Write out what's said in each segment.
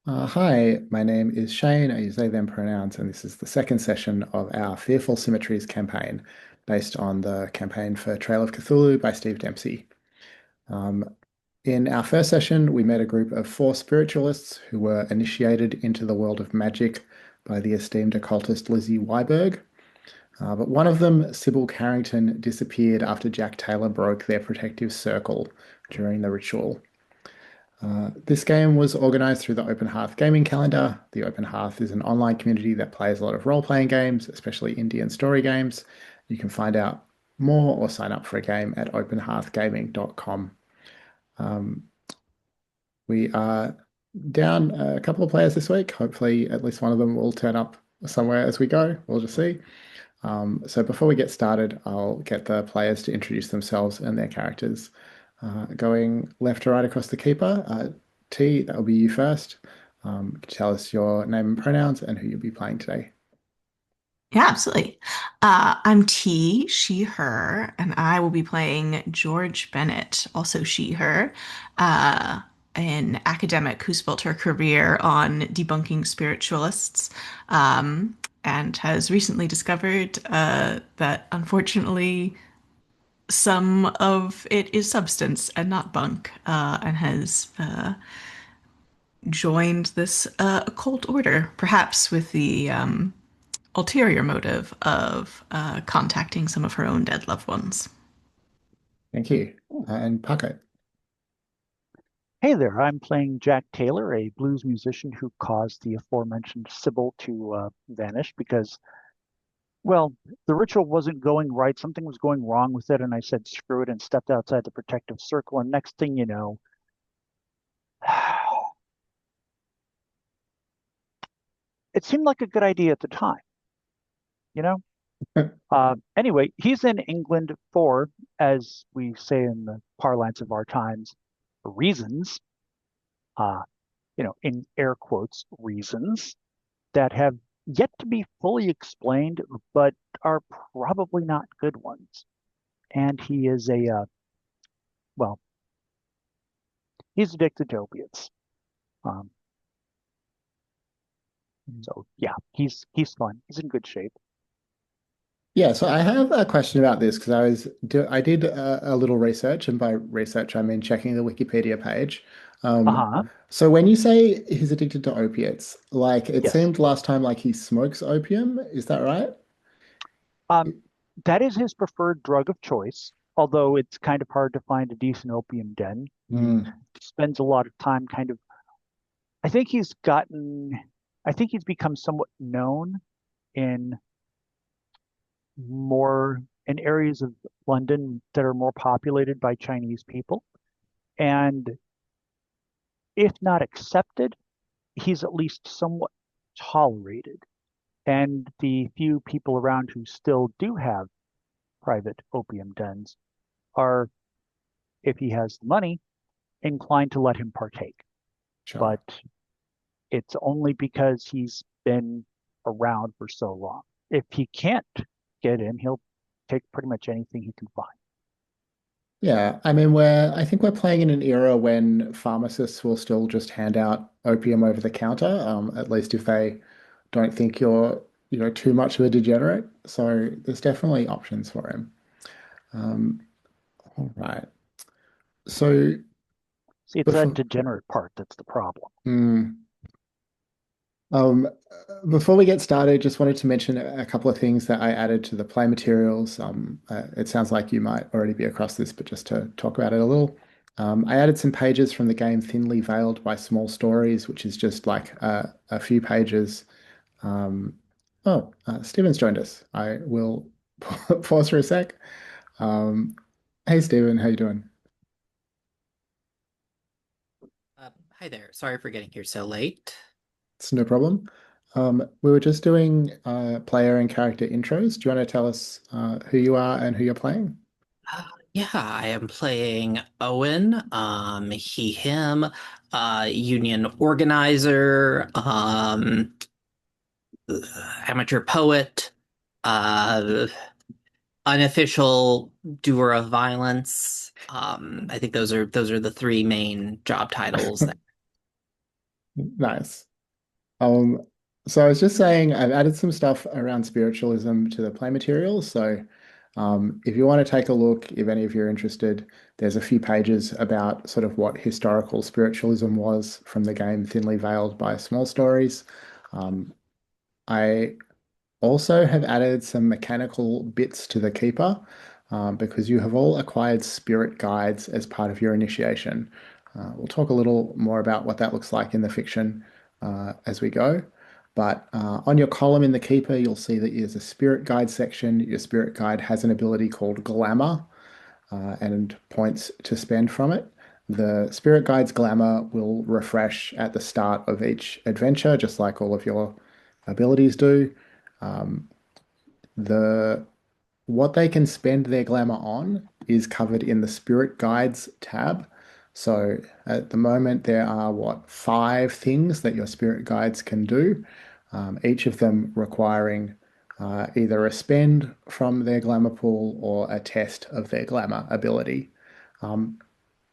Hi, my name is Shane. I use they, them pronouns, and this is the second session of our Fearful Symmetries campaign, based on the campaign for Trail of Cthulhu by Steve Dempsey. Um, in our first session, we met a group of four spiritualists who were initiated into the world of magic by the esteemed occultist Lizzie Wyberg. But one of them, Sybil Carrington, disappeared after Jack Taylor broke their protective circle during the ritual. This game was organized through the Open Hearth gaming calendar. The Open Hearth is an online community that plays a lot of role-playing games, especially indie and story games. You can find out more or sign up for a game at openhearthgaming.com. Um, we are down a couple of players this week. Hopefully, at least one of them will turn up somewhere as we go. We'll just see. So before we get started, I'll get the players to introduce themselves and their characters. Going left to right across the keeper. T, that will be you first. Tell us your name and pronouns and who you'll be playing today. Yeah, absolutely. I'm T, she, her, and I will be playing George Bennett, also she, her, uh, an academic who's built her career on debunking spiritualists, and has recently discovered that unfortunately some of it is substance and not bunk, and has joined this occult order, perhaps with the ulterior motive of contacting some of her own dead loved ones. Thank you. And Paco. Hey there, I'm playing Jack Taylor, a blues musician who caused the aforementioned Sybil to vanish because, well, the ritual wasn't going right. Something was going wrong with it, and I said, screw it, and stepped outside the protective circle. And next thing you know, it seemed like a good idea at the time, you know? Anyway, he's in England for, as we say in the parlance of our times, reasons, uh, in air quotes, reasons that have yet to be fully explained, but are probably not good ones. And he is well, he's addicted to opiates. Um, so yeah, he's fun. He's in good shape. Yeah, so I have a question about this because I did a little research, and by research I mean checking the Wikipedia page. Um, Uh-huh. so when you say he's addicted to opiates, like it Yes. seemed last time like he smokes opium, is that right? Um, that is his preferred drug of choice, although it's kind of hard to find a decent opium den. He Mm, spends a lot of time kind of, I think he's gotten, I think he's become somewhat known in more in areas of London that are more populated by Chinese people. And if not accepted, he's at least somewhat tolerated. And the few people around who still do have private opium dens are, if he has the money, inclined to let him partake. sure. But it's only because he's been around for so long. If he can't get in, he'll take pretty much anything he can find. Yeah, I mean I think we're playing in an era when pharmacists will still just hand out opium over the counter, at least if they don't think you're, too much of a degenerate. So there's definitely options for him. Um, all right. So See, it's that before degenerate part that's the problem. mm, um, before we get started, just wanted to mention a couple of things that I added to the play materials. It sounds like you might already be across this, but just to talk about it a little. I added some pages from the game Thinly Veiled by Small Stories, which is just like a few pages. Um, Stephen's joined us. I will pause for a sec. Um, hey, Stephen, how you doing? Hi there. Sorry for getting here so late. It's no problem. We were just doing player and character intros. Do you want to tell us who you are and who you're playing? Yeah, I am playing Owen, he, him, union organizer, amateur poet, uh, unofficial doer of violence. I think those are the three main job titles. Nice. Um, so I was just saying I've added some stuff around spiritualism to the play materials. So if you want to take a look, if any of you are interested, there's a few pages about sort of what historical spiritualism was from the game Thinly Veiled by Small Stories. Um, I also have added some mechanical bits to the Keeper because you have all acquired spirit guides as part of your initiation. We'll talk a little more about what that looks like in the fiction as we go. But on your column in the Keeper, you'll see that there's a spirit guide section. Your spirit guide has an ability called Glamour and points to spend from it. The spirit guide's glamour will refresh at the start of each adventure, just like all of your abilities do. Um, the what they can spend their glamour on is covered in the Spirit Guides tab. So at the moment, there are what, five things that your Spirit Guides can do, each of them requiring either a spend from their glamour pool or a test of their glamour ability. Um,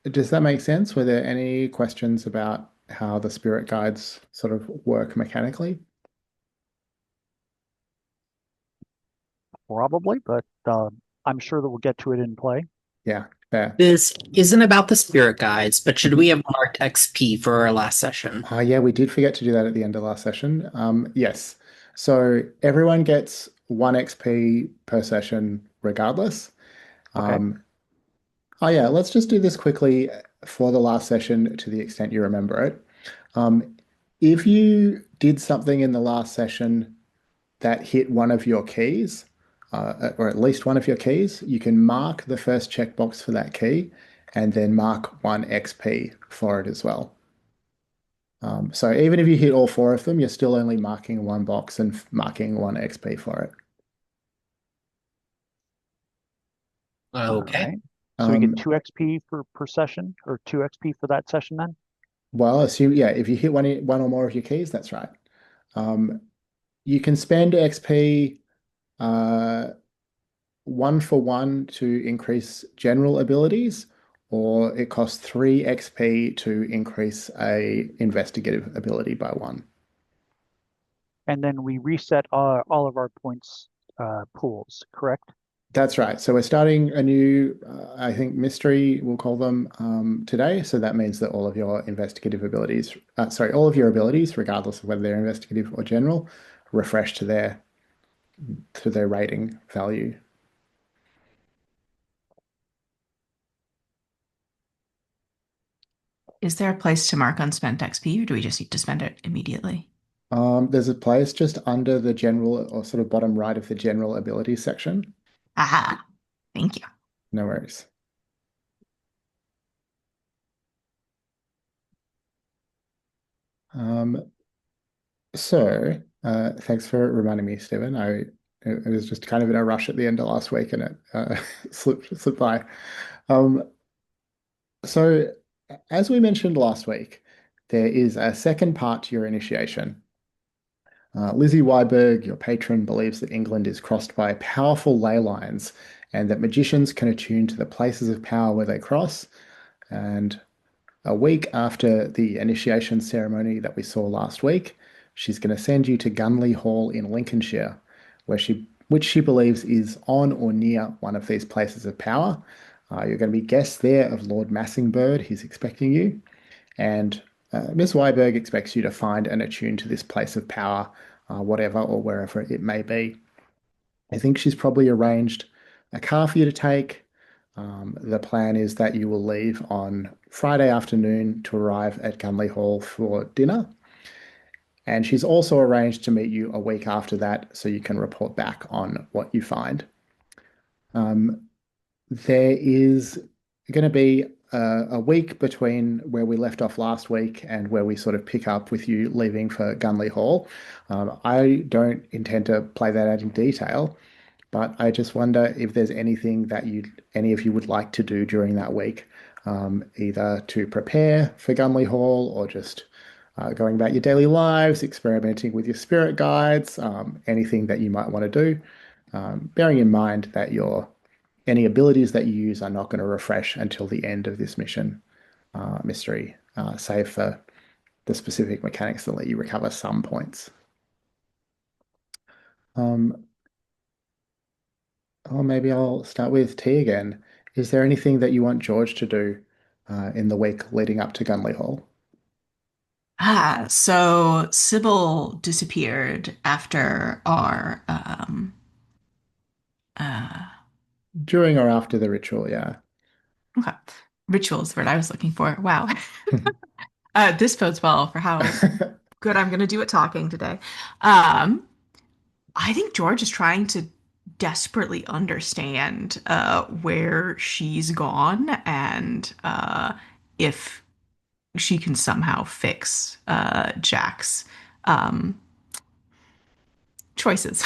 does that make sense? Were there any questions about how the Spirit Guides sort of work mechanically? Probably, but I'm sure that we'll get to it in play. Yeah, fair. This isn't about the spirit guides, but should we have marked XP for our last session? Yeah, we did forget to do that at the end of last session. Yes. So everyone gets 1 XP per session regardless. Okay. Um, oh, yeah, let's just do this quickly for the last session to the extent you remember it. Um, if you did something in the last session that hit one of your keys, or at least one of your keys, you can mark the first checkbox for that key and then mark 1 XP for it as well. So even if you hit all four of them, you're still only marking one box and marking 1 XP for it. All Okay. right. So we get Um, 2 XP for per session, or 2 XP for that session then? well, assume, yeah, if you hit one or more of your keys, that's right. Um, you can spend XP uh, 1 for 1 to increase general abilities, or it costs 3 XP to increase a investigative ability by 1. And then we reset all of our points pools, correct? That's right. So we're starting a new, I think, mystery, we'll call them, today. So that means that all of your investigative abilities, sorry, all of your abilities, regardless of whether they're investigative or general, refresh to their rating value. Is there a place to mark unspent XP, or do we just need to spend it immediately? There's a place just under the general or sort of bottom right of the general abilities section. Aha, thank you. No worries. Um, thanks for reminding me, Stephen. It was just kind of in a rush at the end of last week and it slipped by. Um, So, as we mentioned last week, there is a second part to your initiation. Lizzie Wyberg, your patron, believes that England is crossed by powerful ley lines and that magicians can attune to the places of power where they cross. And a week after the initiation ceremony that we saw last week, she's going to send you to Gunley Hall in Lincolnshire, which she believes is on or near one of these places of power. You're going to be guests there of Lord Massingberd. He's expecting you, and Miss Wyberg expects you to find and attune to this place of power, whatever or wherever it may be. I think she's probably arranged a car for you to take. The plan is that you will leave on Friday afternoon to arrive at Gunley Hall for dinner. And she's also arranged to meet you a week after that so you can report back on what you find. Um, there is going to be a week between where we left off last week and where we sort of pick up with you leaving for Gunley Hall. I don't intend to play that out in detail, but I just wonder if there's anything that any of you would like to do during that week, either to prepare for Gunley Hall or just going about your daily lives, experimenting with your spirit guides, anything that you might want to do. Bearing in mind that any abilities that you use are not going to refresh until the end of this mission mystery, save for the specific mechanics that let you recover some points. Um, or maybe I'll start with T again. Is there anything that you want George to do in the week leading up to Gunley Hall? So Sybil disappeared after our uh During or after the ritual, yeah. okay. Ritual is the word I was looking for. Wow. This bodes well for how good I'm gonna do at talking today. Um, I think George is trying to desperately understand where she's gone and if she can somehow fix Jack's um, choices.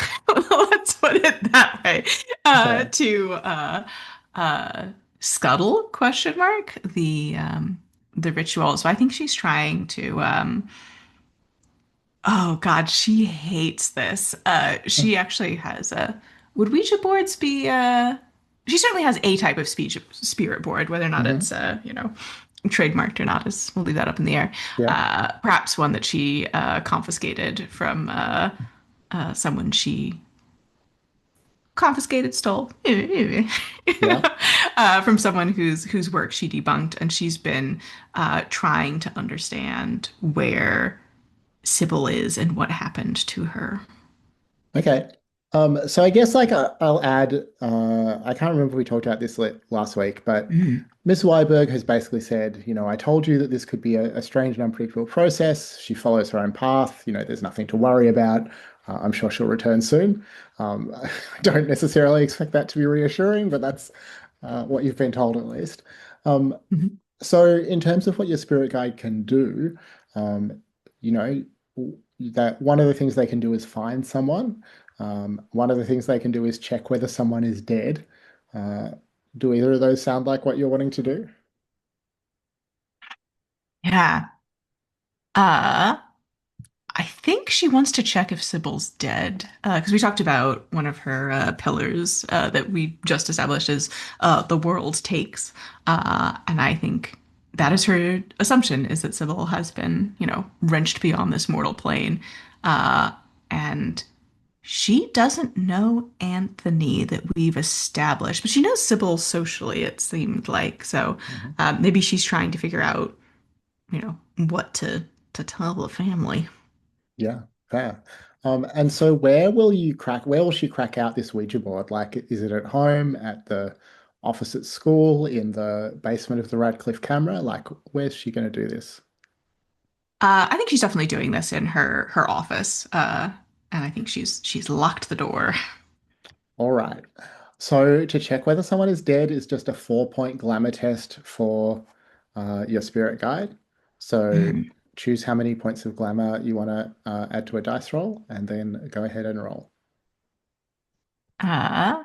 Let's put it that way. Okay. To uh, scuttle question mark the ritual. So I think she's trying to oh God, she hates this. She actually has a would Ouija boards be she certainly has a type of speech spirit board, whether or not it's Hmm. trademarked or not is we'll leave that up in the air. Yeah. Perhaps one that she confiscated from someone she confiscated, stole Yeah. from someone whose work she debunked, and she's been trying to understand where Sybil is and what happened to her. Okay. So I guess like I'll add, I can't remember if we talked about this last week, but Mm. Miss Wyberg has basically said, I told you that this could be a strange and unpredictable process. She follows her own path. There's nothing to worry about. I'm sure she'll return soon. I don't necessarily expect that to be reassuring, but that's what you've been told at least. Um, Mhm. so in terms of what your spirit guide can do, um, you know, that one of the things they can do is find someone. One of the things they can do is check whether someone is dead. Uh, do either of those sound like what you're wanting to do? Yeah. Uh, I think she wants to check if Sybil's dead. Because we talked about one of her pillars that we just established as the world takes. And I think that is her assumption is that Sybil has been, wrenched beyond this mortal plane. And she doesn't know Anthony that we've established, but she knows Sybil socially, it seemed like. So Mhm. maybe she's trying to figure out, what to tell the family. Yeah, fair. And so where will she crack out this Ouija board? Like, is it at home, at the office at school, in the basement of the Radcliffe camera? Like, where's she going to do this? I think she's definitely doing this in her office, and I think she's locked the door. All right. So to check whether someone is dead is just a 4-point glamour test for your spirit guide. So Mm. choose how many points of glamour you want to add to a dice roll, and then go ahead and roll. Uh,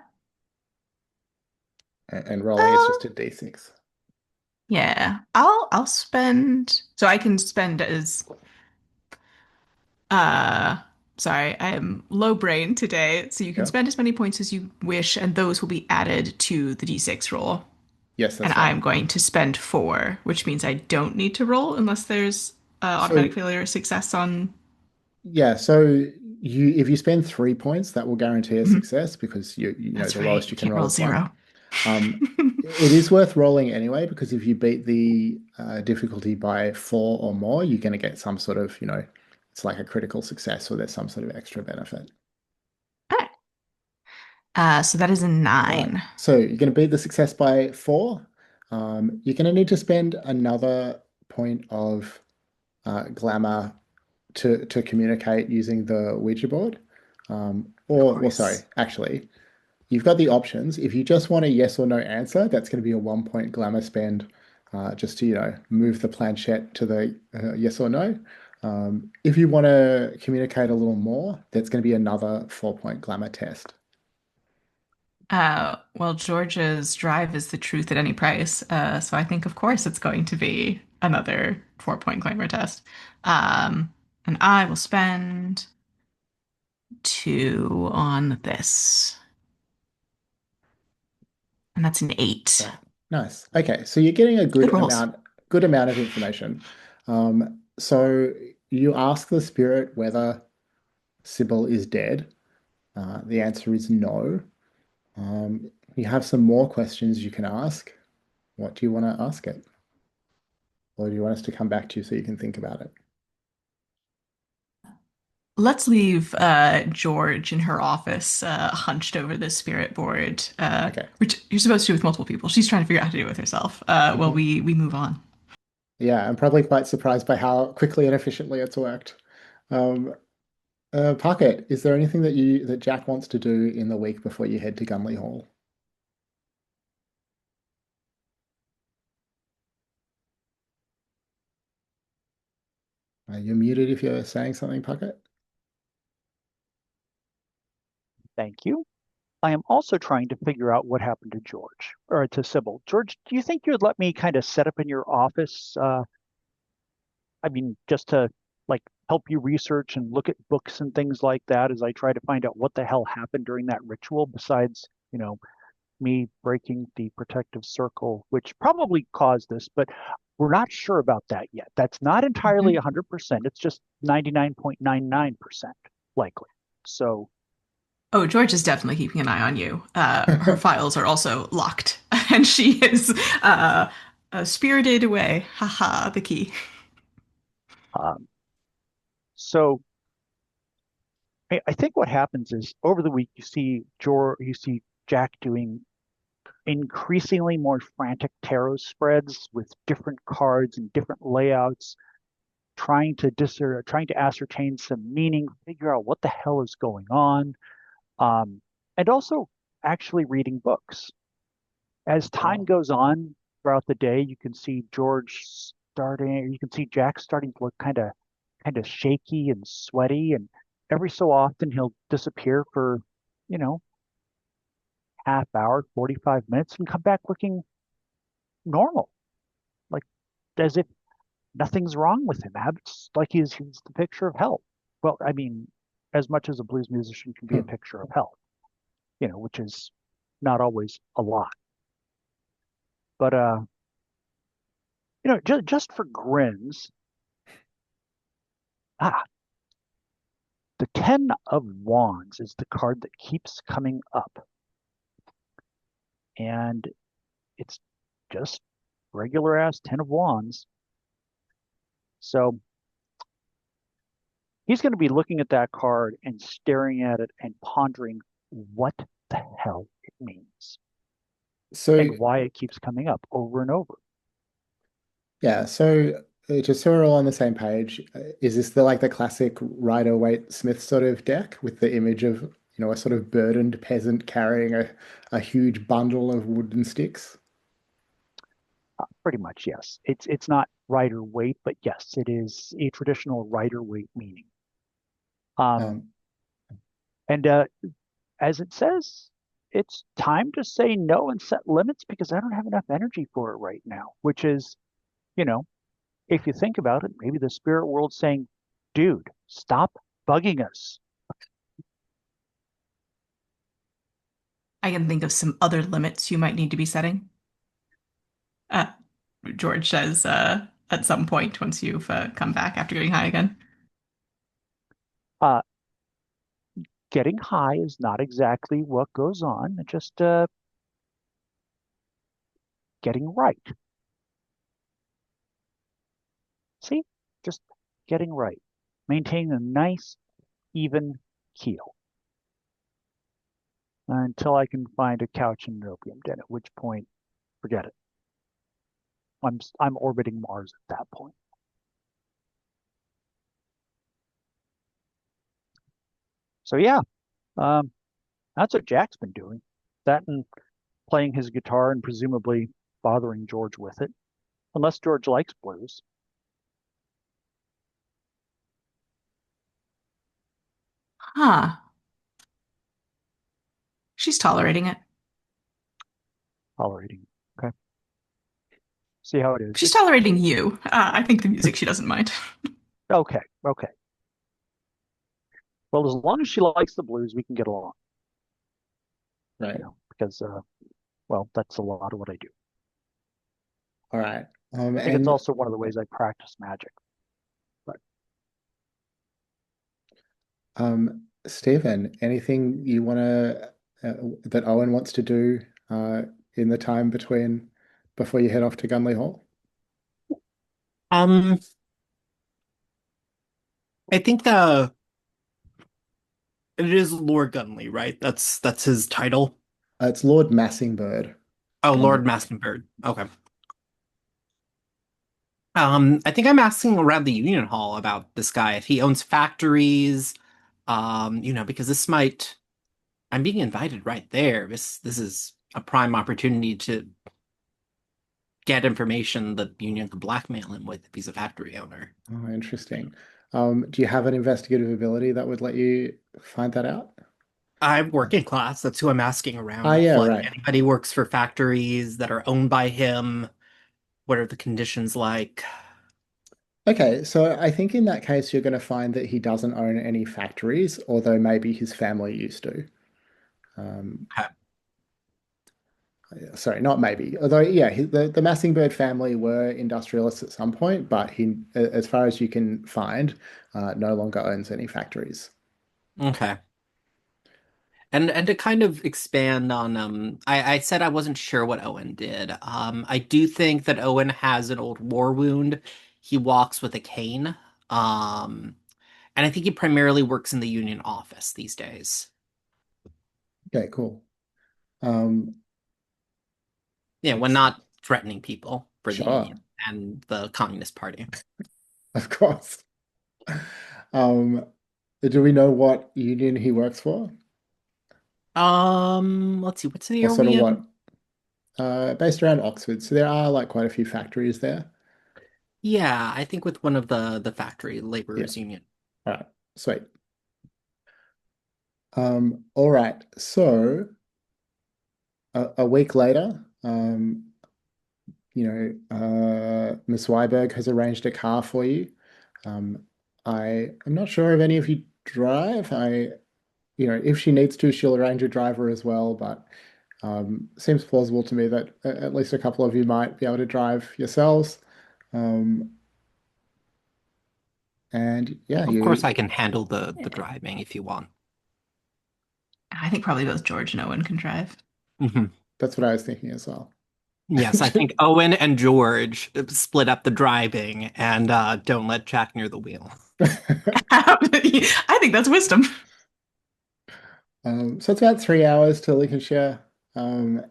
And rolling is just well, a d6. yeah, I'll spend so I can spend as uh sorry, I am low brain today, so you can Yeah. spend as many points as you wish, and those will be added to the D6 roll. Yes, And that's right. I'm going to spend four, which means I don't need to roll unless there's So automatic failure or success on. yeah, so if you spend 3 points, that will guarantee a Mhm. success because That's the right. lowest You you can can't roll roll is one. zero. Um, it is worth rolling anyway because if you beat the difficulty by 4 or more, you're going to get some sort of, it's like a critical success or there's some sort of extra benefit. All right. So that is a All right. 9. So you're going to beat the success by 4. You're going to need to spend another point of glamour to communicate using the Ouija board. Of Or, well, sorry, course. actually, you've got the options. If you just want a yes or no answer, that's going to be a 1-point glamour spend just to, move the planchette to the yes or no. If you want to communicate a little more, that's going to be another 4-point glamour test. Well, George's drive is the truth at any price. So I think, of course, it's going to be another 4-point glamour test. And I will spend 2 on this. And that's an 8. Right. Nice. Okay, so you're getting a Good rolls. good amount of information. So you ask the spirit whether Sybil is dead. The answer is no. You have some more questions you can ask. What do you want to ask it? Or do you want us to come back to you so you can think about it? Let's leave George in her office, hunched over the spirit board, Okay. which you're supposed to do with multiple people. She's trying to figure out how to do it with herself. While Mhm. we move on. Yeah, I'm probably quite surprised by how quickly and efficiently it's worked. Um, Puckett, is there anything that Jack wants to do in the week before you head to Gunley Hall? You're muted if you're saying something, Puckett. Thank you. I am also trying to figure out what happened to George or to Sybil. George, do you think you'd let me kind of set up in your office? I mean, just to like help you research and look at books and things like that as I try to find out what the hell happened during that ritual besides, me breaking the protective circle, which probably caused this, but we're not sure about that yet. That's not entirely Mhm. 100%. It's just 99.99% likely. So, Oh, George is definitely keeping an eye on you. Her files are also locked, and she is spirited away. Haha, the key. um, so I think what happens is over the week you see Jack doing increasingly more frantic tarot spreads with different cards and different layouts, trying to ascertain some meaning, figure out what the hell is going on, and also actually reading books. As time Wow. goes on throughout the day, you can see Jack starting to look kind of shaky and sweaty, and every so often he'll disappear for, you know, half hour, 45 minutes and come back looking normal, like as if nothing's wrong with him. It's like he's the picture of health. Well, I mean, as much as a blues musician can be a Hmm. picture of health, which is not always a lot. But just for grins, ah, the Ten of Wands is the card that keeps coming up, and it's just regular ass Ten of Wands. So he's going to be looking at that card and staring at it and pondering what the hell it means So and why it keeps coming up over and over. yeah, so just so we're all on the same page, is this the classic Rider Waite Smith sort of deck with the image of, a sort of burdened peasant carrying a huge bundle of wooden sticks? Pretty much, yes. It's not Rider Waite, but yes, it is a traditional Rider Waite meaning. Um, Um, and as it says, it's time to say no and set limits because I don't have enough energy for it right now, which is, you know, if you think about it, maybe the spirit world saying, dude, stop bugging us. I can think of some other limits you might need to be setting. Uh, George says at some point once you've come back after getting high again. Uh, Getting high is not exactly what goes on, just getting right. See, just getting right, maintaining a nice, even keel until I can find a couch in an opium den, at which point, forget it. I'm orbiting Mars at that point. So yeah, um, that's what Jack's been doing. That and playing his guitar and presumably bothering George with it, unless George likes blues. Huh. She's tolerating it. Tolerating. Okay, see how it is. She's tolerating you. I think the music she doesn't mind. Okay. Okay. Well, as long as she likes the blues, we can get along. right. Because well, that's a lot of what I do. All right. I think it's And also one of the ways I practice magic. Stephen, anything you want to that Owen wants to do in the time between before you head off to Gunley Hall? Um, I think the it is Lord Gunley, right? That's his title. It's Lord Massingberd. Oh, Gun Lord Massingberd. Okay. I think I'm asking around the Union Hall about this guy if he owns factories. Because this might I'm being invited right there. This is a prime opportunity to get information the Union could blackmail him with if he's a factory owner. Oh, interesting. Do you have an investigative ability that would let you find that out? I'm working class. That's who I'm asking Ah, around. If yeah, like right. anybody works for factories that are owned by him, what are the conditions like? Okay, so I think in that case you're going to find that he doesn't own any factories, although maybe his family used to. Um, Okay. Sorry, not maybe. Although, yeah, the Massingberd family were industrialists at some point, but he, as far as you can find, no longer owns any factories. Okay. And to kind of expand on I said I wasn't sure what Owen did. I do think that Owen has an old war wound. He walks with a cane. Um and I think he primarily works in the union office these days. Okay, cool. Um, Yeah, when let's not threatening people for the sure, union and the Communist Party. of course. Um, do we know what union he works for, Let's see, what city or are sort of we what? in? Based around Oxford, so there are like quite a few factories there. Yeah, I think with one of the factory Yeah. laborers union. All right. Sweet. All right. So a week later, Miss Wyberg has arranged a car for you. Um, I'm not sure if any of you drive. If she needs to, she'll arrange a driver as well, but seems plausible to me that at least a couple of you might be able to drive yourselves. Um, and yeah, Of course, you I can handle the Yeah. driving if you want. I think probably both George and Owen can drive. Mhm. that's what I was thinking as well. Yes, I think Owen and George split up the driving and don't let Jack near the wheel. I think that's wisdom. So it's about 3 hours to Lincolnshire. Um,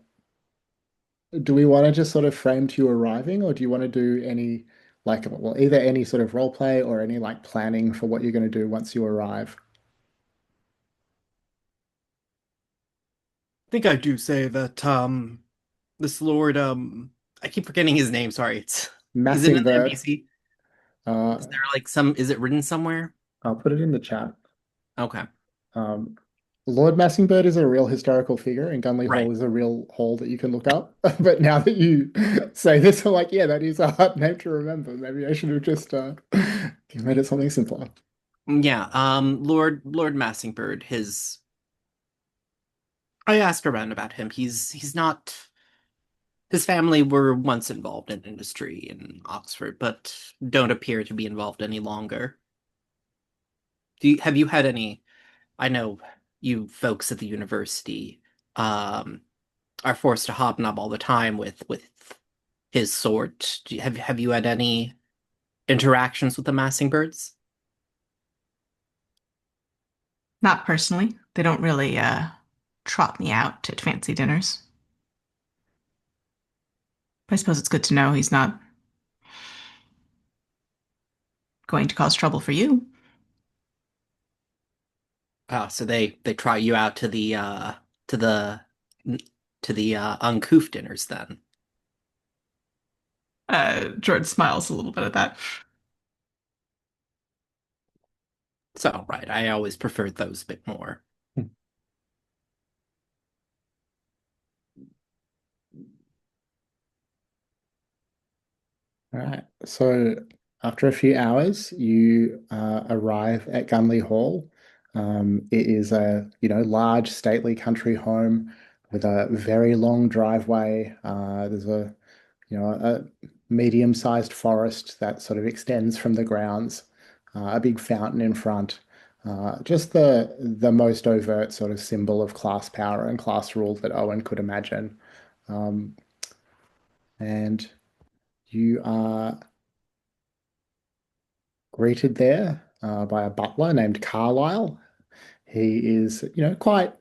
do we want to just sort of frame to you arriving, or do you want to do any either any sort of role play or any like planning for what you're going to do once you arrive? I think I do say that this Lord I keep forgetting his name, sorry. Is it in the Massingberd. NPC? Uh, Is there like some is it written somewhere? I'll put it in the chat. Okay. Um, Lord Massingberd is a real historical figure, and Gunley Right. Hall is a real hall that you can look up. But now that you say this, I'm like, yeah, that is a hard name to remember. Maybe I should have just made it something simpler. Yeah, Lord Massingberd, his I asked around about him. He's not his family were once involved in industry in Oxford, but don't appear to be involved any longer. Have you had any I know you folks at the university um are forced to hobnob all the time with his sort. Have you had any interactions with the Massingbirds? Not personally. They don't really trot me out at fancy dinners. But I suppose it's good to know he's not going to cause trouble for you. So they trot you out to the to the uncouth dinners then. George smiles a little bit at that. So right, I always preferred those a bit more. All right. So after a few hours, you arrive at Gunley Hall. It is a large, stately country home with a very long driveway. There's a medium-sized forest that sort of extends from the grounds. A big fountain in front. just the most overt sort of symbol of class power and class rule that Owen could imagine. Um, and you are greeted there by a butler named Carlyle. He is, quite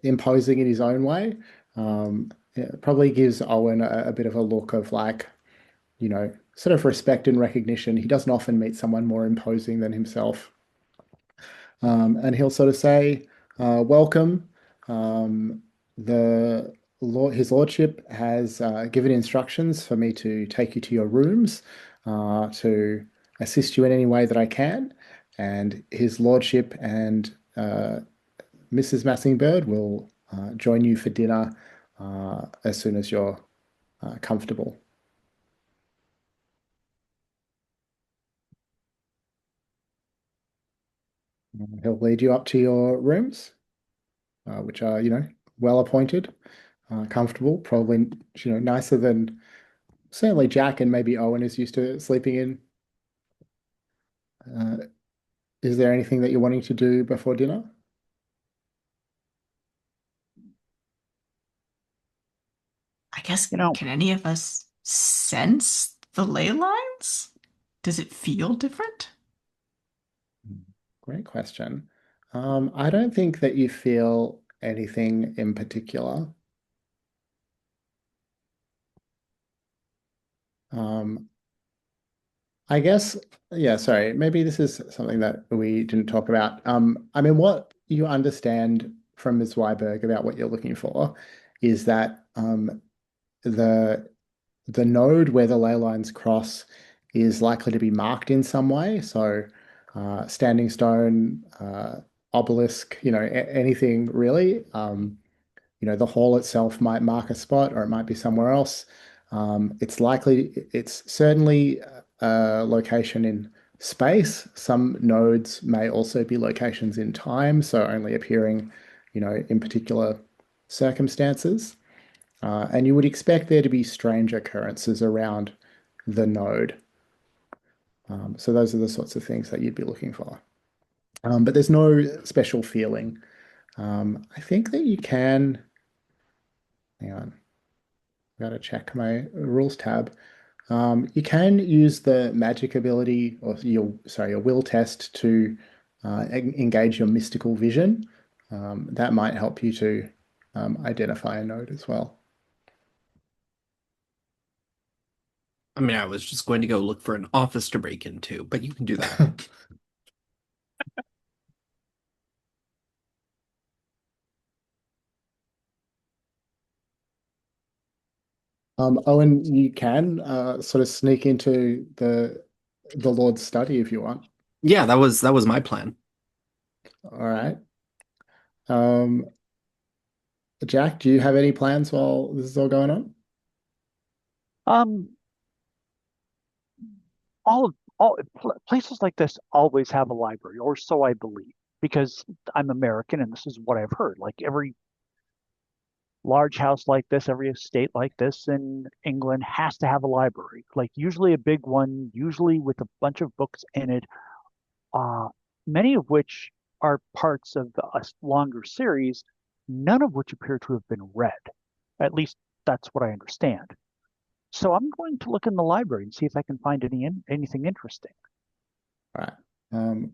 imposing in his own way. Yeah, probably gives Owen a bit of a look of like, sort of respect and recognition. He doesn't often meet someone more imposing than himself. And he'll sort of say, "Welcome. Um, his lordship has given instructions for me to take you to your rooms to assist you in any way that I can. And his lordship and Mrs. Massingberd will join you for dinner as soon as you're comfortable." He'll lead you up to your rooms, which are, well appointed, comfortable, probably, nicer than certainly Jack and maybe Owen is used to sleeping in. Uh, is there anything that you're wanting to do before dinner? I guess, You know, can any of us sense the ley lines? Does it feel different? Great question. I don't think that you feel anything in particular. Um, I guess, yeah, sorry, maybe this is something that we didn't talk about. I mean, what you understand from Ms. Wyberg about what you're looking for is that the the node where the ley lines cross is likely to be marked in some way. So, standing stone, obelisk, anything really. The hall itself might mark a spot, or it might be somewhere else. It's certainly a location in space. Some nodes may also be locations in time, so only appearing, in particular circumstances. And you would expect there to be strange occurrences around the node. So those are the sorts of things that you'd be looking for. But there's no special feeling. I think that you can, hang on, I've got to check my rules tab. You can use the magic ability or your will test to engage your mystical vision. That might help you to identify a node as well. I mean, I was just going to go look for an office to break into, but you can do that. Owen, you can sort of sneak into the Lord's study if you want. Yeah, that was my plan. All right. Um, Jack, do you have any plans while this is all going on? um, places like this always have a library, or so I believe, because I'm American and this is what I've heard. Like every large house like this, every estate like this in England has to have a library. Like usually a big one, usually with a bunch of books in it, uh, many of which are parts of a longer series, none of which appear to have been read. At least that's what I understand. So I'm going to look in the library and see if I can find anything interesting. All right.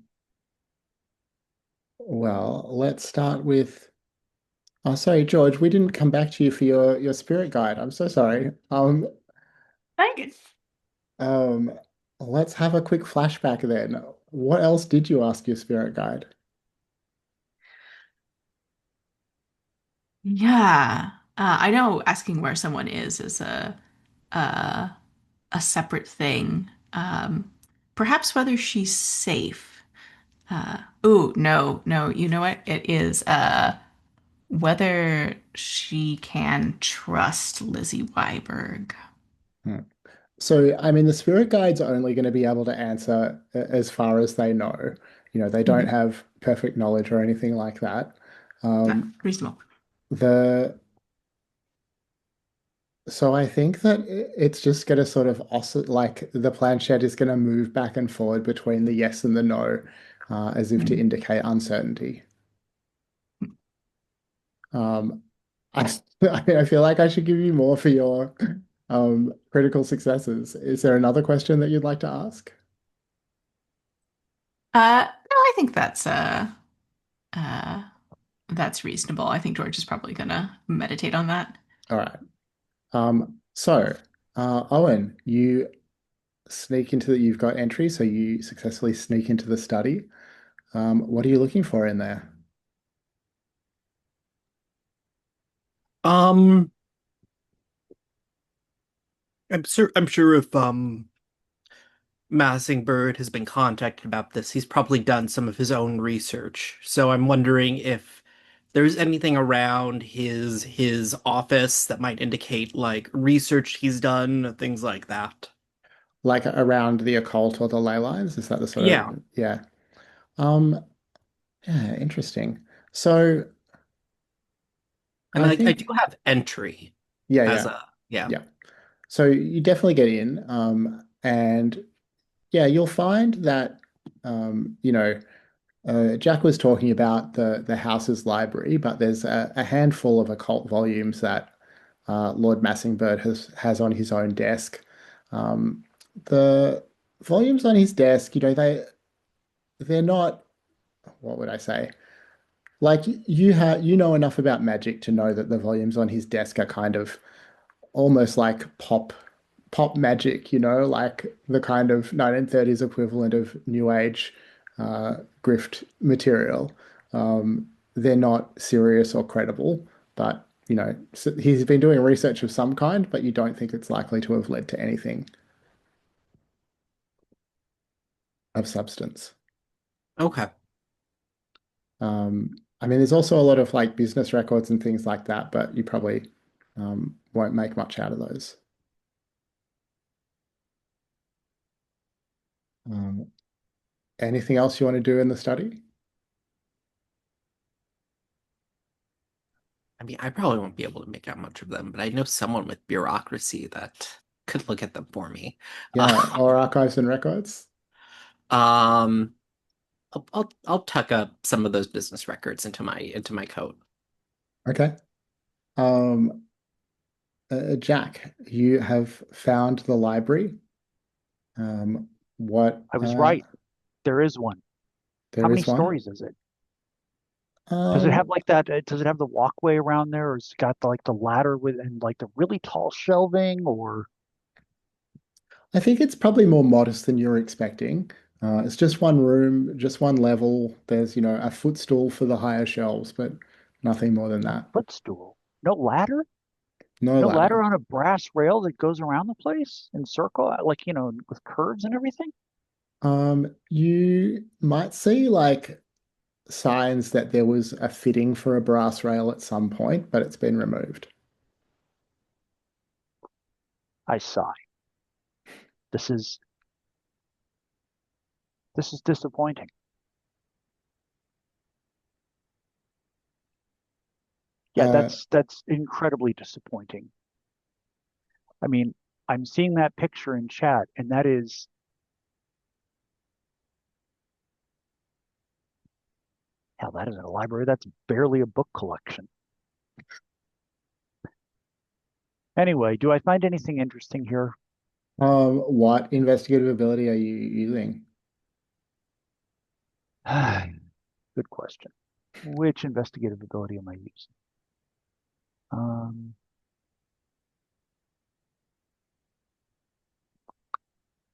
Well, let's start with. Oh, sorry, George, we didn't come back to you for your spirit guide. I'm so sorry. Thank you. Um, let's have a quick flashback then. What else did you ask your spirit guide? Yeah. I know asking where someone is a, a separate thing. Perhaps whether she's safe. Oh, no, no, you know what? It is whether she can trust Lizzie Wyberg. Hmm. So, I mean, the spirit guides are only going to be able to answer as far as they know. They don't Mhm. have perfect knowledge or anything like that. No, Um, reasonable. the so I think that it's just going to sort of oscillate, like the planchette is going to move back and forward between the yes and the no. as if to Hmm. indicate uncertainty. Um, I, I feel like I should give you more for your critical successes. Is there another question that you'd like to ask? No, I think uh that's reasonable. I think George is probably gonna meditate on that. All right. So, Owen, you've got entry, so you successfully sneak into the study. What are you looking for in there? Um, I'm sure if Massingberd has been contacted about this, he's probably done some of his own research. So I'm wondering if there's anything around his office that might indicate like research he's done, things like that. Like around the occult or the ley lines? Is that the sort Yeah. of, yeah. Um, yeah, interesting. So And I I think, do have entry yeah, as yeah, a yeah. yeah. So you definitely get in, and yeah, you'll find that, you know, Jack was talking about the house's library, but there's a handful of occult volumes that Lord Massingberd has on his own desk. Um, the volumes on his desk, they're not, what would I say? Like you know enough about magic to know that the volumes on his desk are kind of almost like pop magic, like the kind of 1930s equivalent of New Age grift material. They're not serious or credible, but so he's been doing research of some kind, but you don't think it's likely to have led to anything of substance. Okay. I mean, there's also a lot of like business records and things like that, but you probably won't make much out of those. Um, Anything else you want to do in the study? I mean, I probably won't be able to make out much of them, but I know someone with bureaucracy that could look at them for me. Yeah, or archives and records. Um, I'll tuck up some of those business records into my coat. Okay. Um, Jack, you have found the library. What I was right. There is one. How There many is one. stories is it? Does it have Um, like that? Does it have the walkway around there, or it's got like the ladder with and like the really tall shelving? Or I think it's probably more modest than you're expecting. It's just one room, just one level. There's, a footstool for the higher shelves, but nothing more than a that. footstool? No ladder? No No ladder ladder. on a brass rail that goes around the place in circle, like with curves and everything? You might see like signs that there was a fitting for a brass rail at some point, but it's been removed. I sigh. This is this is disappointing. Yeah, Uh, that's incredibly disappointing. I mean, I'm seeing that picture in chat, and that is, hell, that isn't a library. That's barely a book collection. Anyway, do I find anything interesting here? what investigative ability are you using? Good question. Which investigative ability am I using? Um,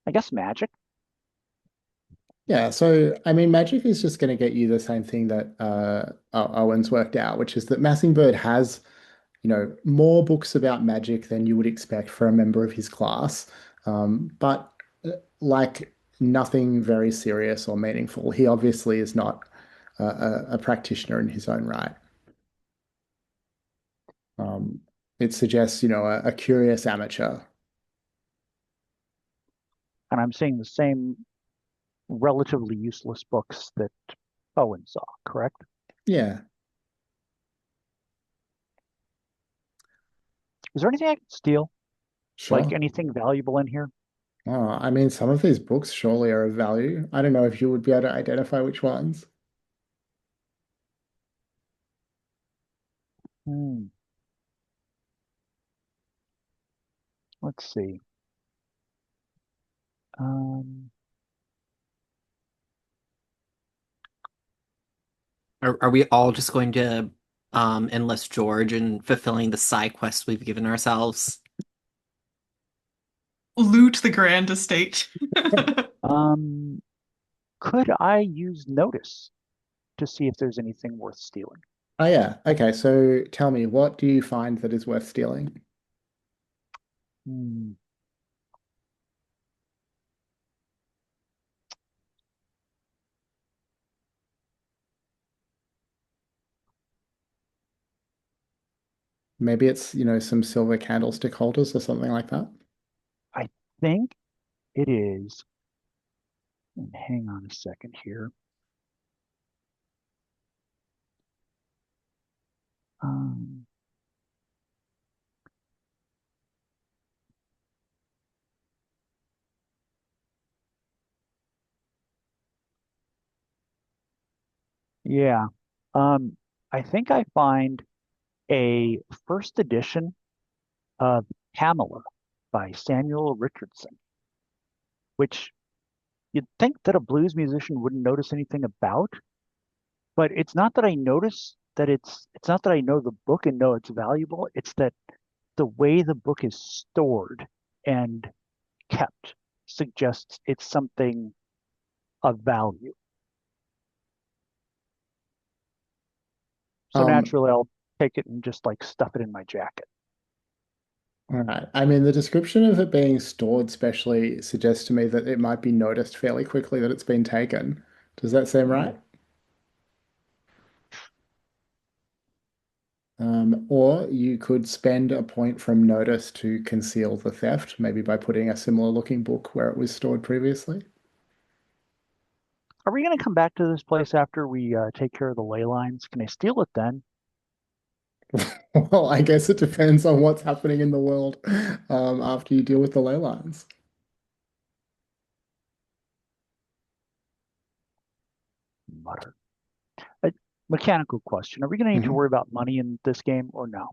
I guess magic. Yeah, so I mean, magic is just going to get you the same thing that Owen's worked out, which is that Massingberd has, more books about magic than you would expect for a member of his class, but like nothing very serious or meaningful. He obviously is not a practitioner in his own right. Um, it suggests, a curious amateur. And I'm seeing the same relatively useless books that Owen saw, correct? Yeah, Is there anything I can steal? Like sure. anything valuable in here? Oh, I mean, some of these books surely are of value. I don't know if you would be able to identify which ones. Hmm. Let's see. Um, Are we all just going to enlist George in fulfilling the side quest we've given ourselves? Loot the grand estate. um, could I use notice to see if there's anything worth stealing? Oh yeah. Okay, so tell me, what do you find that is worth stealing? Hmm. Maybe it's, some silver candlestick holders or something like that. I think it is. And hang on a second here. Um, yeah. Um, I think I find a first edition of Pamela by Samuel Richardson, which you'd think that a blues musician wouldn't notice anything about, but it's not that I notice that it's not that I know the book and know it's valuable, it's that the way the book is stored and kept suggests it's something of value. So Um, naturally I'll take it and just like stuff it in my jacket. all right. I mean, the description of it being stored specially suggests to me that it might be noticed fairly quickly that it's been taken. Does that seem Hmm. right? Or you could spend a point from notice to conceal the theft, maybe by putting a similar looking book where it was stored previously. Are we going to come back to this place after we take care of the ley lines? Can I steal it then? Well, I guess it depends on what's happening in the world after you deal with the ley lines. Mutter. A mechanical question. Are we going to need to Mhm. worry about money in this game or no?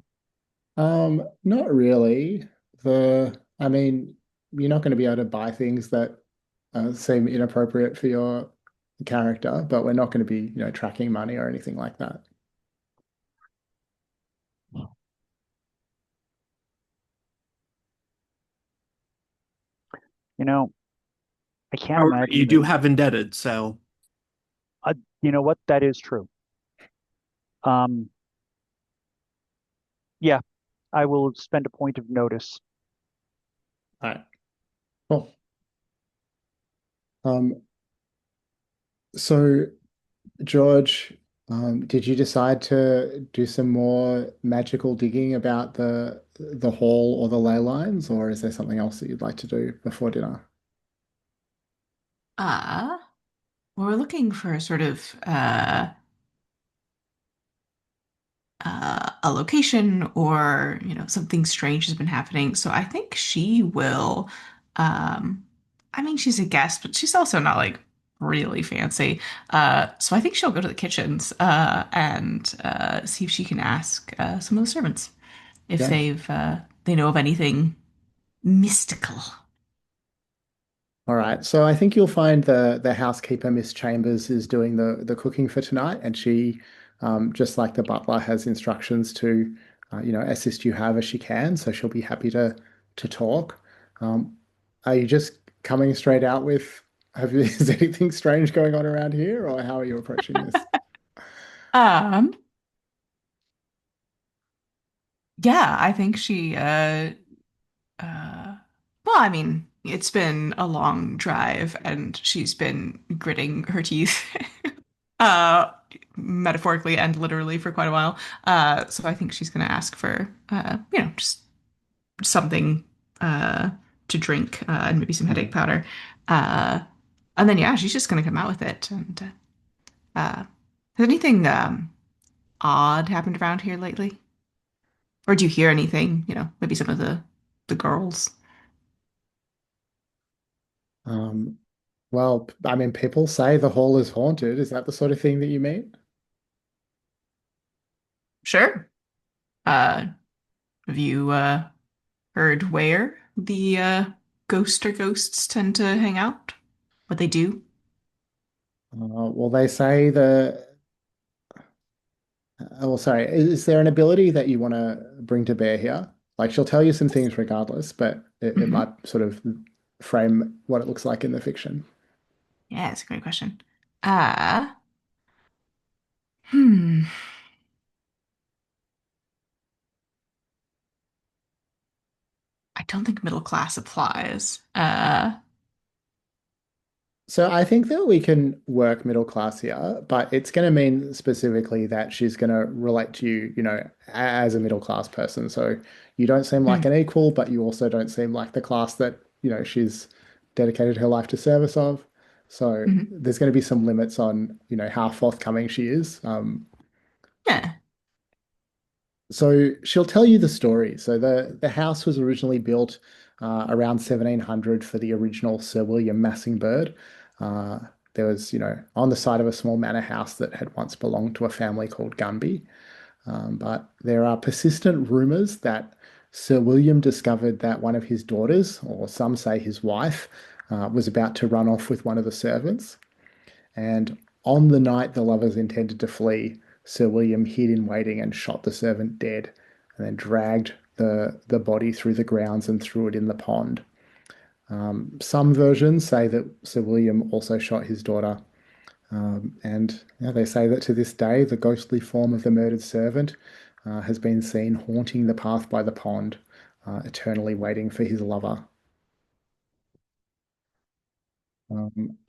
Not really. I mean, you're not going to be able to buy things that seem inappropriate for your character, but we're not going to be, tracking money or anything like that. You know, I can't However, you imagine do that. have indebted, so You know what? That is true. Um, yeah, I will spend a point of notice. All right. Cool. Um, so George, did you decide to do some more magical digging about the hall or the ley lines, or is there something else that you'd like to do before dinner? Uh, we're looking for sort of a location or, something strange has been happening. So I think she will, um, I mean, she's a guest, but she's also not like really fancy. So I think she'll go to the kitchens and see if she can ask some of the servants if Yeah. they know of anything mystical. All right. So I think you'll find the housekeeper, Miss Chambers, is doing the cooking for tonight, and she, just like the butler, has instructions to, assist you however she can. So she'll be happy to talk. Um, are you just coming straight out with, is anything strange going on around here, or how are you approaching this? Um, yeah, I think well, I mean, it's been a long drive and she's been gritting her teeth, uh, metaphorically and literally for quite a while. So I think she's gonna ask for, just something, uh, to drink, and maybe some headache Mhm. powder. Uh, and then, yeah, she's just gonna come out with it. And, has anything, odd happened around here lately? Or do you hear anything, maybe some of the girls? Um, well, I mean, people say the hall is haunted. Is that the sort of thing that you mean? Sure. Uh, have you heard where the ghost or ghosts tend to hang out? What they do? Well, they say well, sorry, is there an ability that you want to bring to bear here? Like, she'll tell you some things regardless, but it Hmm. might sort of frame what it looks like in the fiction. Yeah, it's a great question. Uh, hmm. I don't think middle class applies. So I think that we can work middle class here, but it's going to mean specifically that she's going to relate to you, as a middle class person. So you don't seem like Mm, an equal, but you also don't seem like the class that, she's dedicated her life to service of. So mhm. there's going to be some limits on, how forthcoming she is. Yeah. So she'll tell you the story. So the house was originally built around 1700 for the original Sir William Massingberd. Uh, there was, on the side of a small manor house that had once belonged to a family called Gunby. But there are persistent rumors that Sir William discovered that one of his daughters, or some say his wife, was about to run off with one of the servants. And on the night the lovers intended to flee, Sir William hid in waiting and shot the servant dead, and then dragged the body through the grounds and threw it in the pond. Some versions say that Sir William also shot his daughter, and they say that to this day the ghostly form of the murdered servant has been seen haunting the path by the pond, eternally waiting for his lover.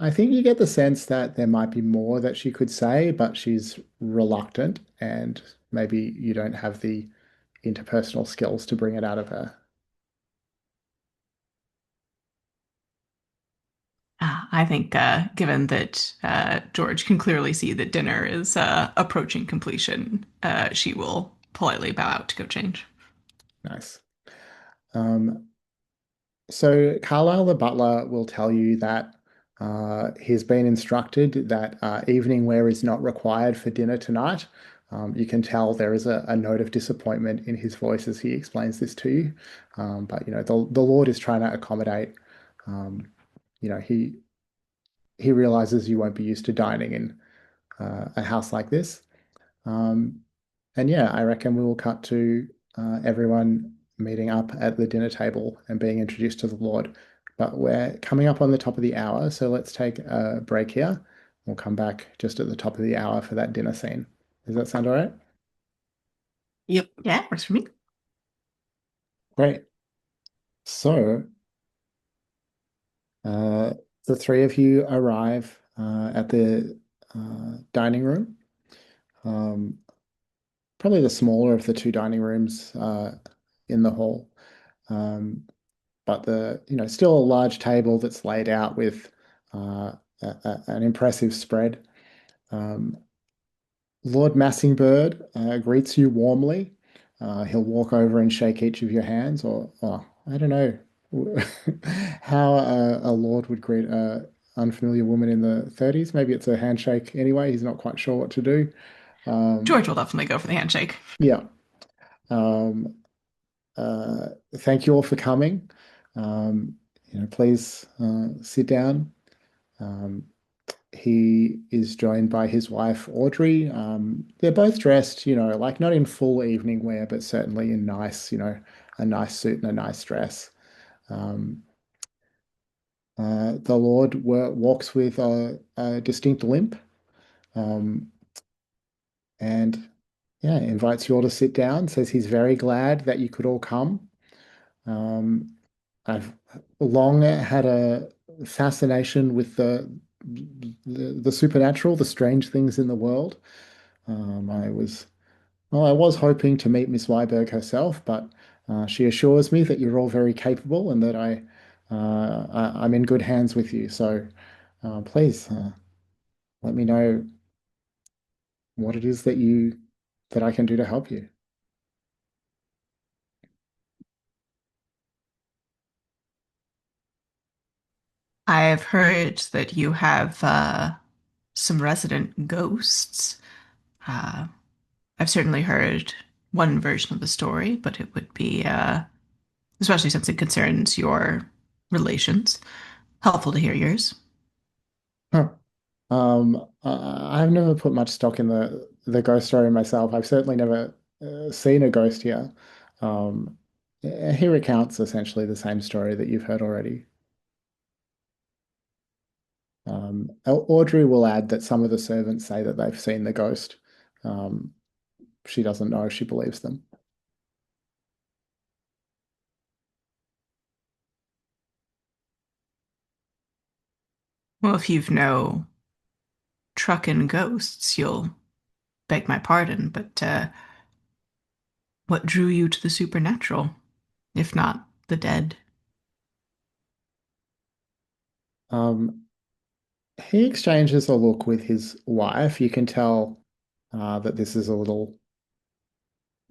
I think you get the sense that there might be more that she could say, but she's reluctant, and maybe you don't have the interpersonal skills to bring it out of her. I think, given that George can clearly see that dinner is approaching completion, she will politely bow out to go change. Nice. Um, so Carlisle the butler will tell you that he's been instructed that evening wear is not required for dinner tonight. You can tell there is a note of disappointment in his voice as he explains this to you. But the Lord is trying to accommodate. Um, he realizes you won't be used to dining in a house like this. Um, and yeah, I reckon we will cut to everyone meeting up at the dinner table and being introduced to the Lord. But we're coming up on the top of the hour, so let's take a break here. We'll come back just at the top of the hour for that dinner scene. Does that sound all right? Yep. Yeah, works for me. Great. So uh, the three of you arrive at the dining room. Um, Probably the smaller of the two dining rooms in the hall. Um, but still a large table that's laid out with an impressive spread. Um, Lord Massingberd greets you warmly. He'll walk over and shake each of your hands, or I don't know how a lord would greet a unfamiliar woman in the 30s. Maybe it's a handshake anyway. He's not quite sure what to do. Um, George will definitely go for the handshake. yeah. Um, Thank you all for coming. Please sit down. Um, he is joined by his wife, Audrey. They're both dressed, like not in full evening wear, but certainly in nice, a nice suit and a nice dress. Um, the Lord walks with a distinct limp, um, and yeah, invites you all to sit down, says he's very glad that you could all come. Um, I've long had a fascination with the supernatural, the strange things in the world. I was hoping to meet Miss Wyberg herself, but she assures me that you're all very capable and that I'm in good hands with you. So please let me know what it is that I can do to help you. I've heard that you have some resident ghosts. Uh, I've certainly heard one version of the story, but it would be, especially since it concerns your relations, helpful to hear yours. Huh. I've never put much stock in the ghost story myself. I've certainly never seen a ghost here. Um, he recounts essentially the same story that you've heard already. Audrey will add that some of the servants say that they've seen the ghost. Um, she doesn't know if she believes them. Well, if you've no truckin' ghosts, you'll beg my pardon, but what drew you to the supernatural, if not the dead? Um, he exchanges a look with his wife. You can tell that this is a little,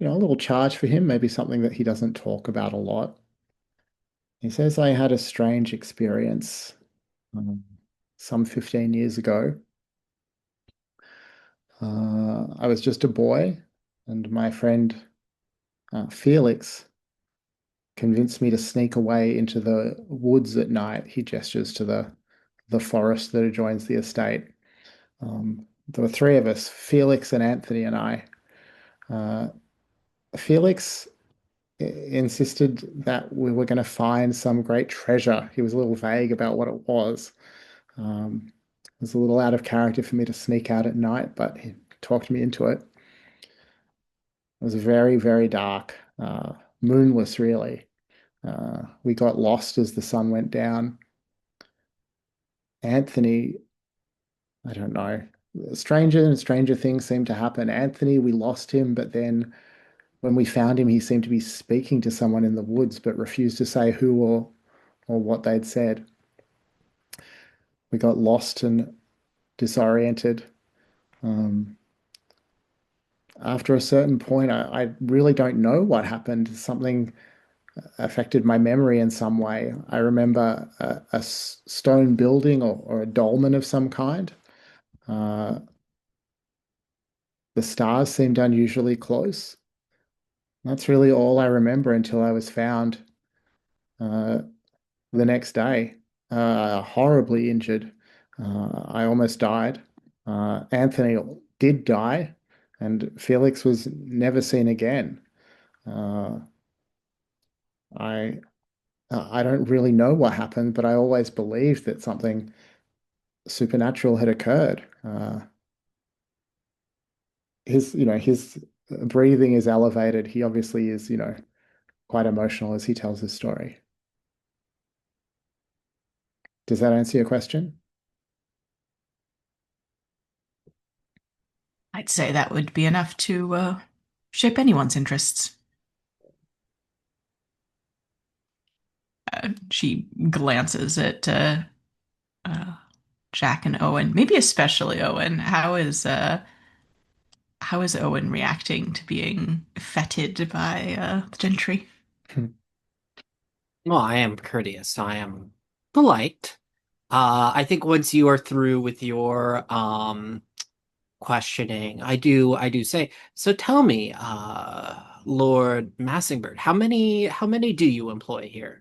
a little charge for him, maybe something that he doesn't talk about a lot. He says, I had a strange experience some 15 years ago. I was just a boy, and my friend Felix convinced me to sneak away into the woods at night. He gestures to the forest that adjoins the estate. There were three of us, Felix and Anthony and I. Uh, Felix insisted that we were going to find some great treasure. He was a little vague about what it was. It was a little out of character for me to sneak out at night, but he talked me into it. It was very, very dark, moonless, really. We got lost as the sun went down. Anthony, I don't know, stranger and stranger things seemed to happen. Anthony, we lost him, but then when we found him, he seemed to be speaking to someone in the woods, but refused to say who or what they'd said. We got lost and disoriented. Um, After a certain point, I really don't know what happened. Something affected my memory in some way. I remember a stone building or a dolmen of some kind. Uh, the stars seemed unusually close. That's really all I remember until I was found uh, the next day, horribly injured. I almost died. Anthony did die, and Felix was never seen again. Uh, I I don't really know what happened, but I always believed that something supernatural had occurred. His breathing is elevated. He obviously is, quite emotional as he tells his story. Does that answer your question? I'd say that would be enough to shape anyone's interests. She glances at uh, Jack and Owen, maybe especially Owen. How is Owen reacting to being feted by the gentry? Well, I am courteous. I am polite. I think once you are through with your questioning, I do say, so tell me, Lord Massingberd, how many do you employ here?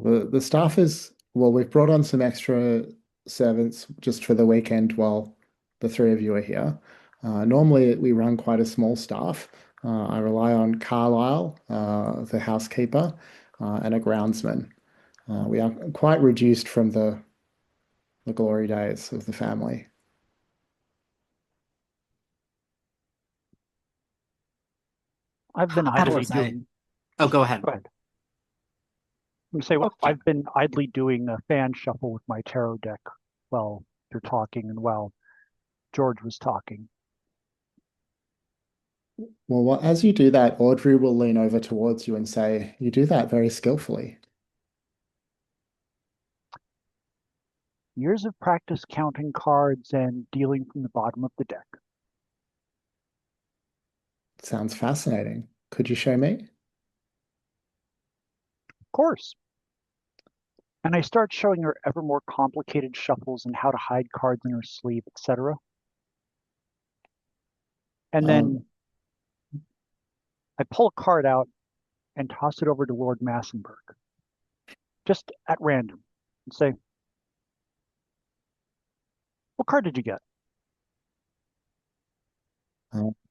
The staff is, well, we've brought on some extra servants just for the weekend while the three of you are here. Normally, we run quite a small staff. I rely on Carlisle, the housekeeper, and a groundsman. We are quite reduced from the glory days of the family. I've been Out of idly sight. doing. Oh, go ahead. Go ahead. I'm say well, Okay. I've been idly doing a fan shuffle with my tarot deck while you're talking and while George was talking. Well, as you do that, Audrey will lean over towards you and say, "You do that very skillfully." Years of practice counting cards and dealing from the bottom of the deck. Sounds fascinating. Could you show me? Of course. And I start showing her ever more complicated shuffles and how to hide cards in her sleeve, etc. And Um, then I pull a card out and toss it over to Lord Massingberd, just at random, and say, "What card did you get?"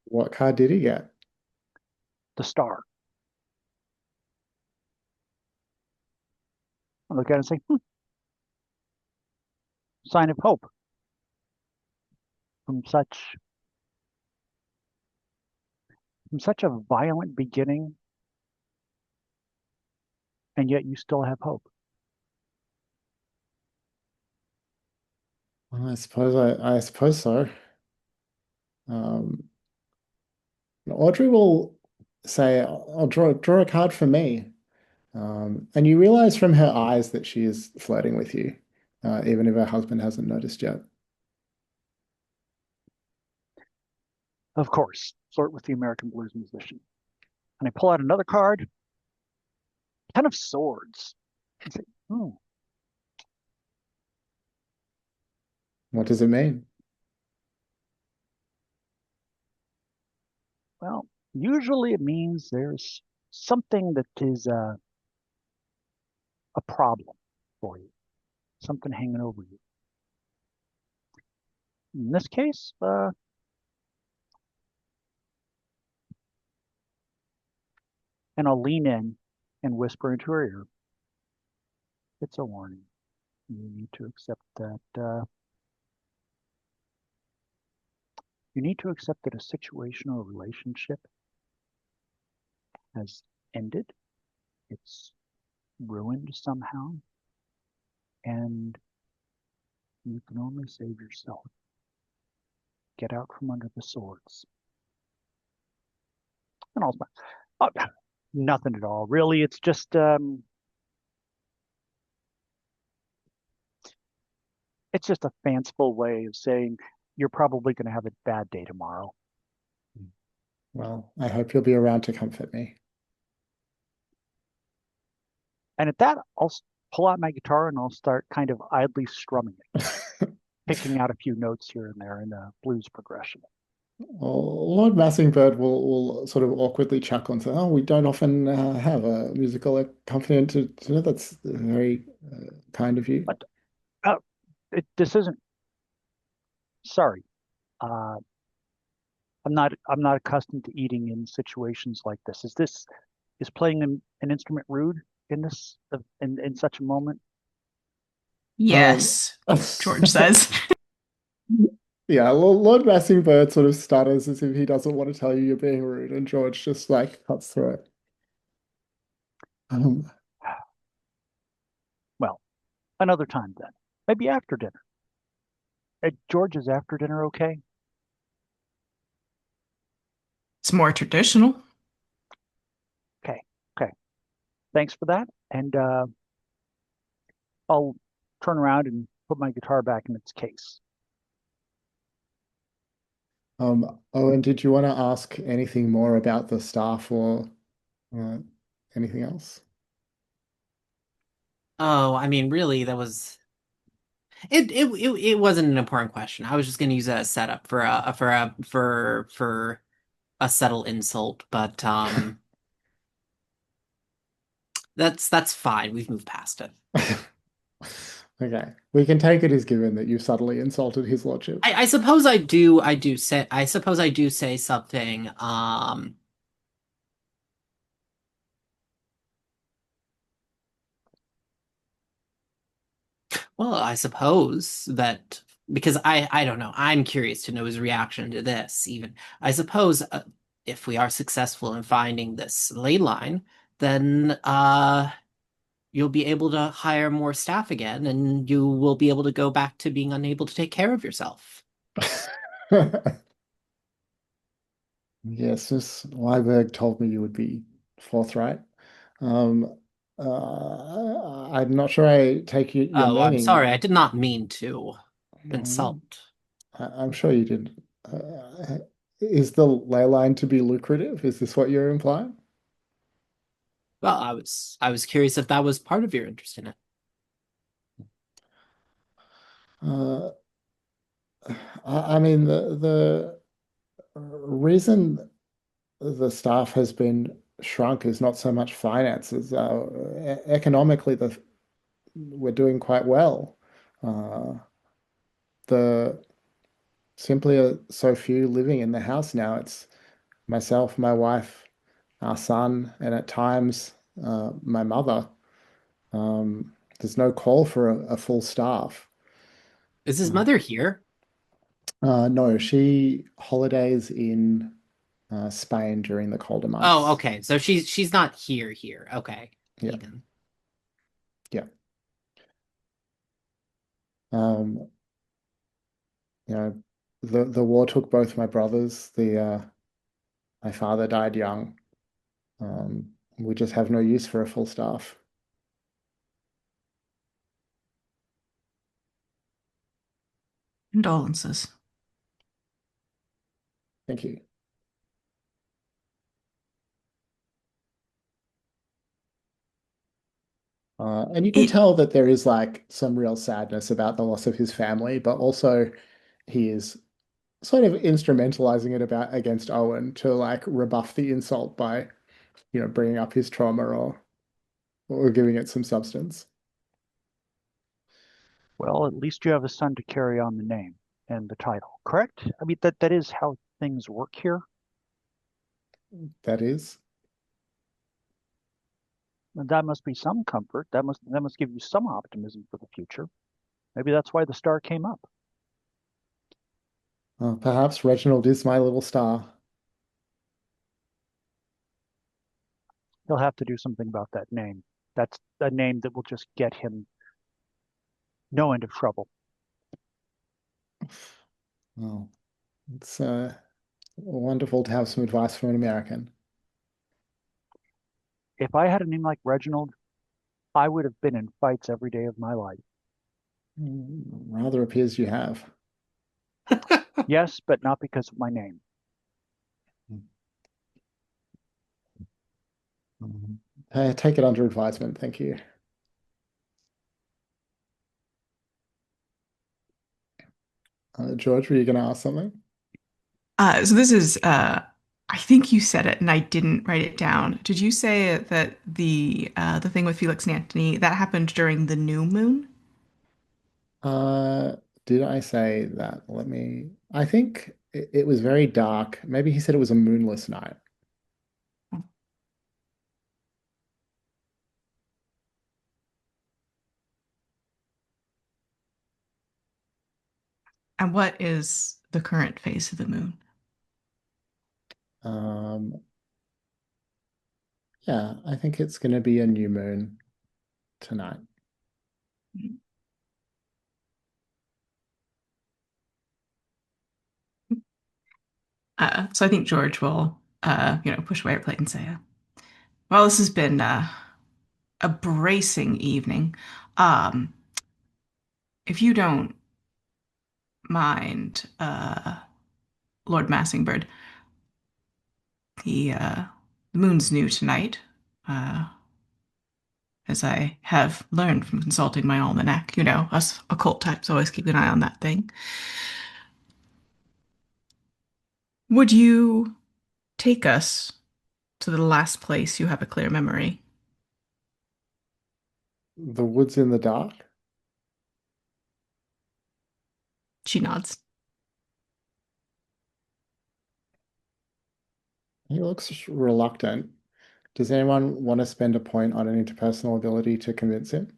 what card did he get? The star. I look at it and say, sign of hope from such a violent beginning, and yet you still have hope. Well, I suppose so. Um, Audrey will say, "I'll draw a card for me." And you realize from her eyes that she is flirting with you, even if her husband hasn't noticed yet. Of course, flirt with the American blues musician. And I pull out another card, Ten of Swords. I say, What does it mean? well, usually it means there's something that is a problem for you, something hanging over you. In this case, and I'll lean in and whisper into her ear, it's a warning. You need to accept that. You need to accept that a situation or a relationship has ended. It's ruined somehow, and you can only save yourself. Get out from under the swords. And I'll smile. Oh, nothing at all, really. It's just a fanciful way of saying you're probably going to have a bad day tomorrow. Well, I hope you'll be around to comfort me. And at that, I'll pull out my guitar and I'll start kind of idly strumming it, picking out a few notes here and there in a blues progression. Well, Lord Massingberd will sort of awkwardly chuckle and say, "Oh, we don't often have a musical accompaniment to know. That's very kind of you." But this isn't. Sorry, uh, I'm not accustomed to eating in situations like this. Is playing an instrument rude in this in such a moment? Um, Yes, George says. yeah, Lord Massingberd sort of stutters as if he doesn't want to tell you you're being rude, and George just like cuts through it. Um, Well, another time then. Maybe after dinner. George, is after dinner okay? It's more traditional. Okay, okay. Thanks for that. And I'll turn around and put my guitar back in its case. Owen, did you want to ask anything more about the staff or uh, anything else? Oh, I mean, really, that was it wasn't an important question. I was just going to use it as setup for a subtle insult, but that's fine. We've moved past it. Okay, we can take it as given that you subtly insulted his lordship. I suppose I do say something. Well, I suppose that because I don't know. I'm curious to know his reaction to this. Even I suppose if we are successful in finding this ley line, then you'll be able to hire more staff again, and you will be able to go back to being unable to take care of yourself. Yes, Miss Wyberg told me you would be forthright. Um, I'm not sure I take your Oh, I'm sorry. meaning. I did not mean to Um, insult. I'm sure you did. Uh, is the ley line to be lucrative? Is this what you're implying? Well, I was curious if that was part of your interest in it. Uh, I mean, the reason the staff has been shrunk is not so much finances. Economically, we're doing quite well. Uh, the simply so few living in the house now. It's myself, my wife, our son, and at times my mother. There's no call for a full staff. Is his Uh, mother here? no, she holidays in Spain during the colder Oh, months. okay. So she's not here. Okay. Yeah, Eden. yeah. Um, you know, the war took both my brothers. The My father died young. We just have no use for a full staff. Condolences. Thank you. And you can It tell that there is like some real sadness about the loss of his family, but also he is sort of instrumentalizing it about against Owen to like rebuff the insult by, bringing up his trauma or giving it some substance. Well, at least you have a son to carry on the name and the title, correct? I mean, that is how things work here. That is. And that must be some comfort. That must give you some optimism for the future. Maybe that's why the star came up. Perhaps Reginald is my little star. He'll have to do something about that name. That's a name that will just get him no end of trouble. Well, it's wonderful to have some advice from an American. If I had a name like Reginald, I would have been in fights every day of my life. Rather appears you have. Yes, but not because of my name. Take it under advisement. Thank you. George, were you going to ask something? so this is I think you said it and I didn't write it down. Did you say that the thing with Felix and Anthony that happened during the new moon? Uh, did I say that? I think it was very dark. Maybe he said it was a moonless night. And what is the current phase of the moon? Um, yeah, I think it's going to be a new moon tonight. So I think George will, push away her plate and say, "Well, this has been a bracing evening. Um, if you don't mind, Lord Massingberd, the moon's new tonight, uh, as I have learned from consulting my almanac. You know, us occult types always keep an eye on that thing. Would you take us to the last place you have a clear memory?" The woods in the dark. She nods. He looks reluctant. Does anyone want to spend a point on an interpersonal ability to convince him?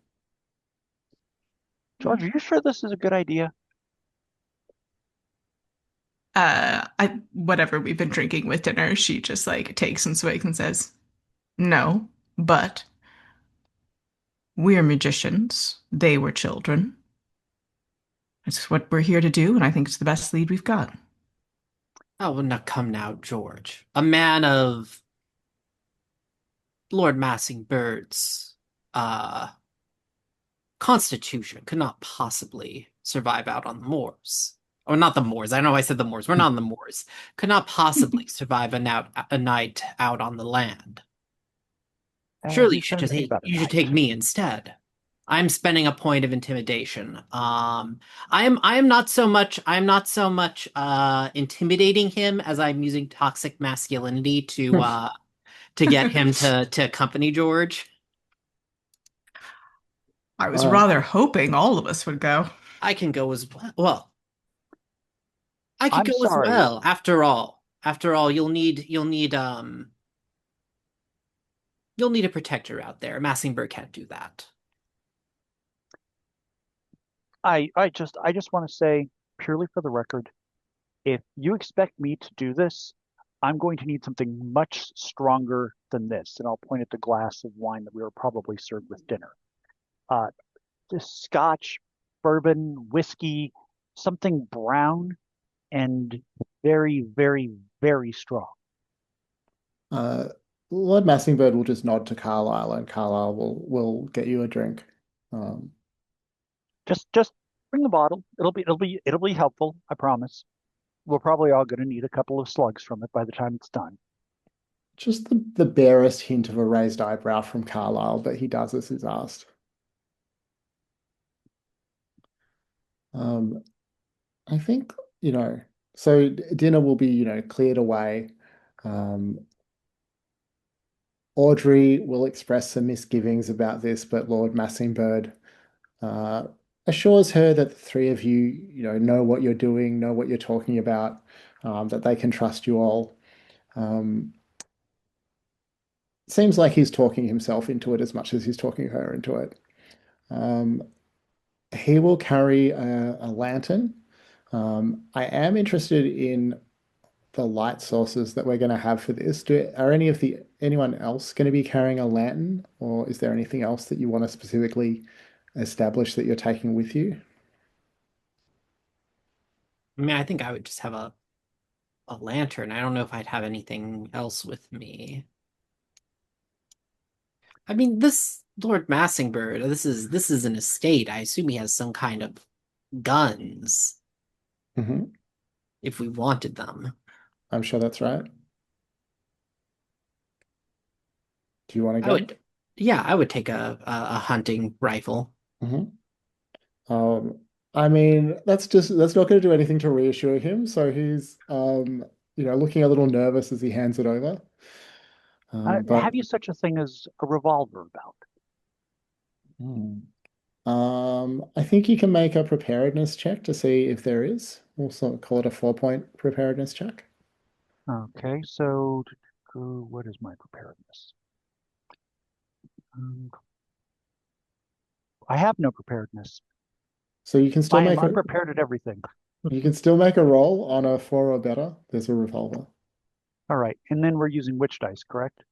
George, are you sure this is a good idea? I whatever we've been drinking with dinner, she just like takes some swigs and says, "No, but we're magicians. They were children. It's what we're here to do, and I think it's the best lead we've got." Oh, now come now, George. A man of Lord Massingbird's uh constitution could not possibly survive out on the moors. Or not the moors. I know I said the moors. We're not on the moors. Could not possibly survive a night out on the land. Surely He said anything about a you should night. take me instead. I'm spending a point of intimidation. I am not so much intimidating him as I'm using toxic masculinity to get him to accompany George. I was Uh, rather hoping all of us would go. I can go as well. Well, I could I'm go as sorry. well. After all, you'll need a protector out there. Massingberd can't do that. I just want to say, purely for the record, if you expect me to do this, I'm going to need something much stronger than this. And I'll point at the glass of wine that we were probably served with dinner. Uh, just scotch, bourbon, whiskey, something brown and very, very, very strong. uh, Lord Massingberd will just nod to Carlisle, and Carlisle will get you a drink. Um, Just bring the bottle. It'll be helpful, I promise. We're probably all going to need a couple of slugs from it by the time it's done. just the barest hint of a raised eyebrow from Carlisle, but he does as he's asked. Um, I think, so dinner will be, cleared away. Um, Audrey will express some misgivings about this, but Lord Massingberd uh, assures her that the three of you, know what you're doing, know what you're talking about, that they can trust you all. Um, Seems like he's talking himself into it as much as he's talking her into it. Um, he will carry a lantern. I am interested in the light sources that we're going to have for this. Are anyone else going to be carrying a lantern, or is there anything else that you want to specifically establish that you're taking with you? I mean, I think I would just have a lantern. I don't know if I'd have anything else with me. I mean, this Lord Massingberd, this is an estate. I assume he has some kind of guns Hmm. if we wanted them. I'm sure that's right. Do you want a I gun? would, yeah, I would take a hunting rifle. Hmm. Um, I mean, that's not going to do anything to reassure him. So he's, looking a little nervous as he hands it over. But Have you such a thing as a revolver about? hmm. I think you can make a preparedness check to see if there is. We'll sort of call it a 4-point preparedness check. Okay, so what is my preparedness? Um, I have no preparedness. So you can still I am make a unprepared at everything. you can still make a roll on a 4 or better. There's a revolver. All right, and then we're using which dice, correct?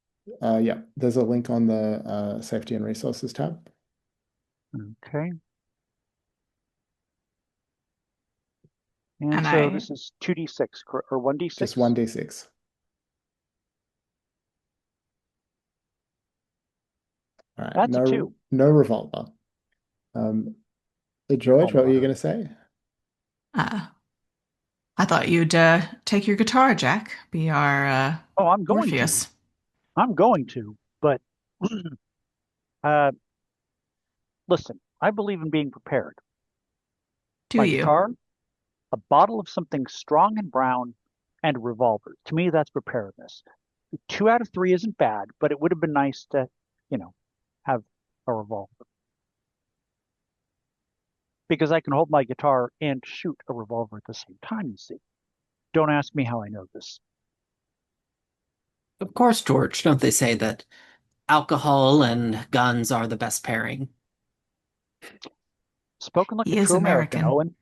Yeah, there's a link on the safety and resources tab. Okay, and And so I this is 2d6 or Just 1d6? 1d6. All right, That's a 2. no revolver. Um, Oh, George, what were you mother. going to say? uh I thought you'd take your guitar, Jack. Be our Oh, I'm going to. Orpheus. I'm going to, but uh, listen, I believe in being prepared. Do My you? guitar, a bottle of something strong and brown, and a revolver. To me, that's preparedness. 2 out of 3 isn't bad, but it would have been nice to, you know, have a revolver because I can hold my guitar and shoot a revolver at the same time, you see. Don't ask me how I know this. Of course, George, don't they say that alcohol and guns are the best pairing? Spoken like a He is true American, American. Owen.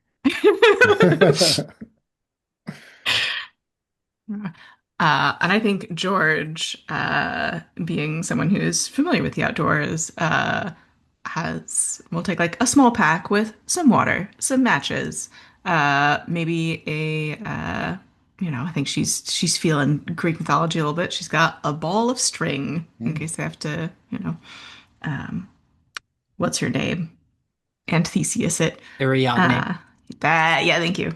And I think George, being someone who is familiar with the outdoors, will take like a small pack with some water, some matches, maybe I think she's feeling Greek mythology a little bit. She's got a ball of string in Hmm. case they have to, um, what's her name? Antitheseus it. Ariadne. Uh, yeah, thank you.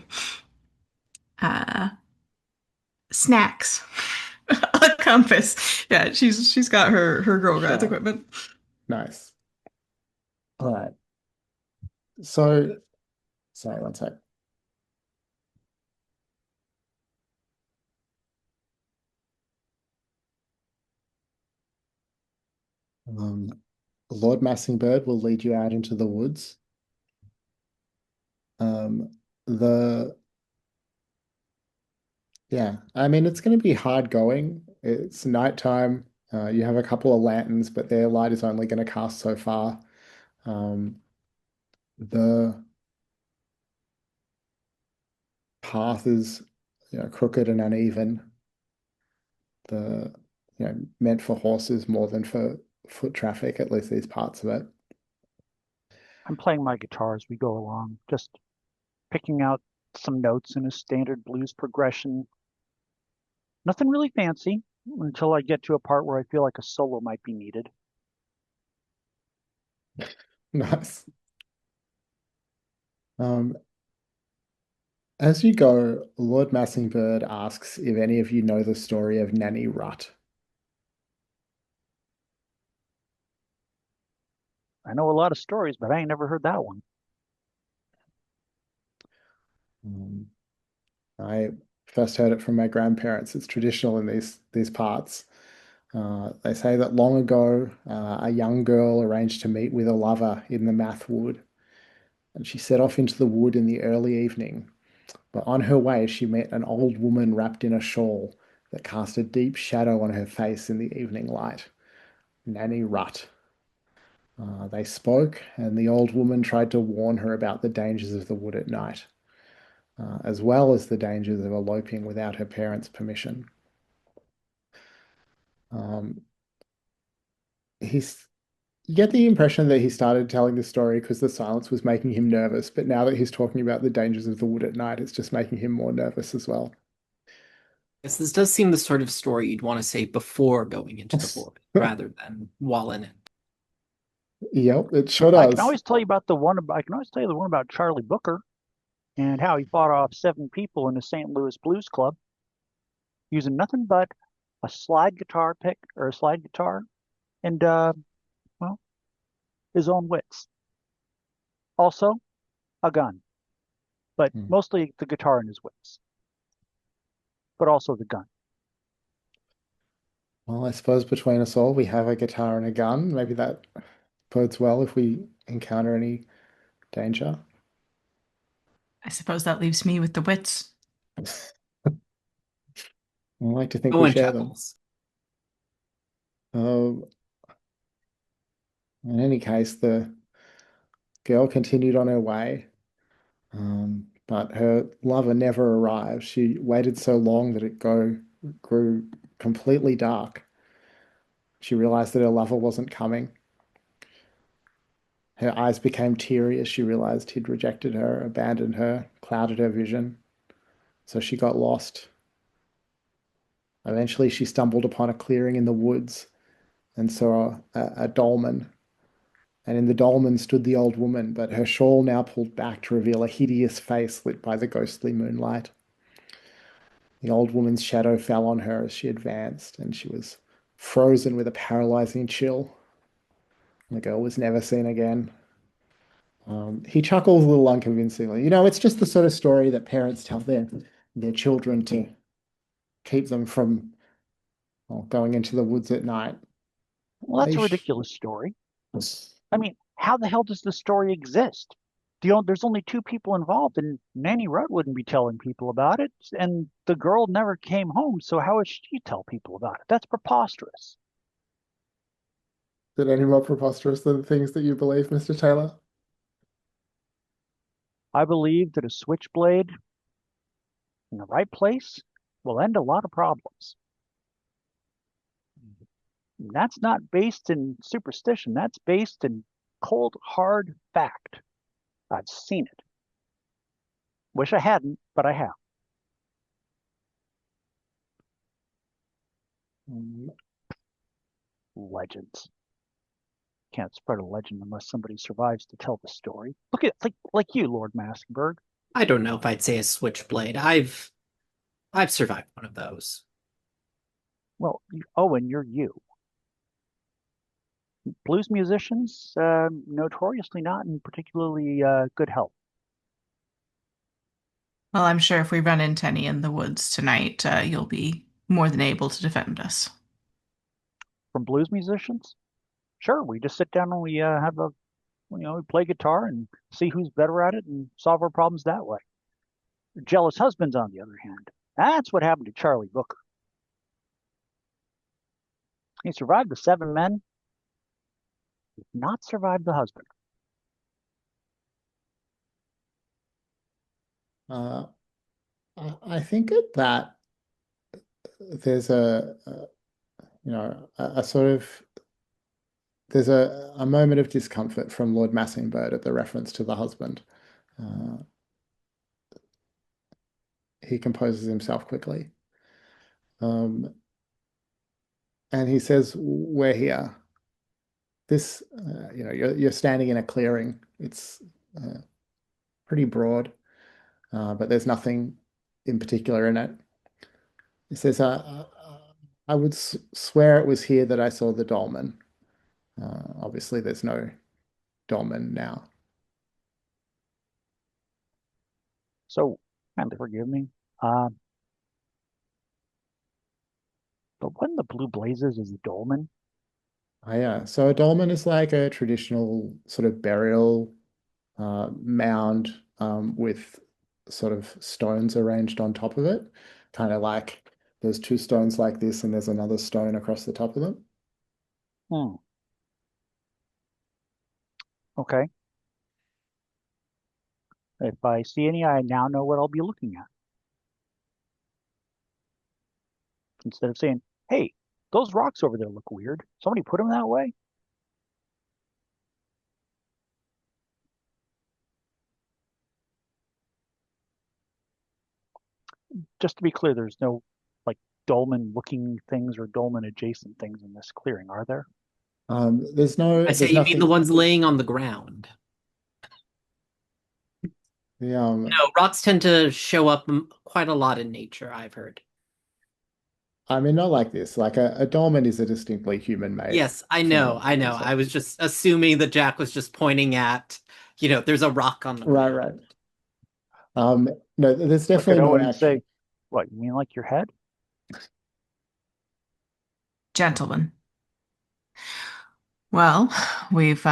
Uh, Snacks. A compass. Yeah, she's got her Girl Guides Sure. equipment. Nice. All right. So, sorry, one sec. Um, Lord Massingberd will lead you out into the woods. Um, the Yeah, I mean it's going to be hard going. It's nighttime. You have a couple of lanterns, but their light is only going to cast so far. Um, the path is, crooked and uneven. The, meant for horses more than for foot traffic, at least these parts of it. I'm playing my guitar as we go along, just picking out some notes in a standard blues progression. Nothing really fancy until I get to a part where I feel like a solo might be needed. Nice. Um, as you go, Lord Massingberd asks if any of you know the story of Nanny Rut. I know a lot of stories, but I ain't never heard that one. Um, I first heard it from my grandparents. It's traditional in these parts. They say that long ago, a young girl arranged to meet with a lover in the Math Wood, and she set off into the wood in the early evening. But on her way, she met an old woman wrapped in a shawl that cast a deep shadow on her face in the evening light. Nanny Rut. They spoke, and the old woman tried to warn her about the dangers of the wood at night, as well as the dangers of eloping without her parents' permission. Um, he's You get the impression that he started telling the story because the silence was making him nervous, but now that he's talking about the dangers of the wood at night, it's just making him more nervous as well. Yes, this does seem the sort of story you'd want to say before going into the void, rather than while in it. Yep, it sure I can does. always tell you about the one. I can always tell you the one about Charlie Booker and how he fought off 7 people in the St. Louis Blues Club using nothing but a slide guitar pick or a slide guitar and well, his own wits. Also, a gun, but Hmm. mostly the guitar and his wits, but also the gun. Well, I suppose between us all, we have a guitar and a gun. Maybe that bodes well if we encounter any danger. I suppose that leaves me with the wits. I like to think we Owen share them. chuckles. Um, in any case, the girl continued on her way, but her lover never arrived. She waited so long that grew completely dark. She realized that her lover wasn't coming. Her eyes became teary as she realized he'd rejected her, abandoned her, clouded her vision. So she got lost. Eventually, she stumbled upon a clearing in the woods and saw a dolmen. And in the dolmen stood the old woman, but her shawl now pulled back to reveal a hideous face lit by the ghostly moonlight. The old woman's shadow fell on her as she advanced, and she was frozen with a paralyzing chill. The girl was never seen again. He chuckles a little unconvincingly. It's just the sort of story that parents tell their children to keep them from, well, going into the woods at night. Well, that's They a sh ridiculous story. I mean, how the hell does the story exist? There's only 2 people involved, and Nanny Rudd wouldn't be telling people about it, and the girl never came home, so how would she tell people about it? That's preposterous. Is it any more preposterous than the things that you believe, Mr. Taylor? I believe that a switchblade in the right place will end a lot of problems. And that's not based in superstition, that's based in cold, hard fact. I've seen it. Wish I hadn't, but I have. Mm, Legends. Can't spread a legend unless somebody survives to tell the story. Look at like you, Lord Maskenberg. I don't know if I'd say a switchblade. I've survived one of those. Well, Owen, you're you. Blues musicians, notoriously not in particularly good health. Well, I'm sure if we run into any in the woods tonight, you'll be more than able to defend us. From blues musicians, sure, we just sit down and we have a, we play guitar and see who's better at it and solve our problems that way. Jealous husbands, on the other hand, that's what happened to Charlie Booker. He survived the 7 men, did not survive the husband. Uh, I think at that there's a sort of there's a moment of discomfort from Lord Massingberd at the reference to the husband. Uh, he composes himself quickly. Um, and he says, "We're here. This, you're standing in a clearing. It's pretty broad, but there's nothing in particular in it." He says, "I would swear it was here that I saw the dolmen. Obviously, there's no dolmen now." So, kindly forgive me. Uh, but what in the blue blazes is a dolmen? Oh, yeah. So a dolmen is like a traditional sort of burial mound with sort of stones arranged on top of it. Kind of like there's two stones like this and there's another stone across the top of them. Hmm. Okay. If I see any, I now know what I'll be looking at. Instead of saying, hey, those rocks over there look weird. Somebody put them that way? Just to be clear, there's no like dolmen looking things or dolmen adjacent things in this clearing, are there? I say There's you mean the nothing. ones laying on the ground. The No, rocks tend to show up quite a lot in nature, I've heard. I mean, not like this. Like a dolmen is a distinctly human-made Yes, I know, thing. I know. So I was just assuming that Jack was just pointing at, there's a rock on the right, ground. right. Um, no, there's Look at definitely no Owen and action. say, what, you mean like your head? Gentlemen, well, we've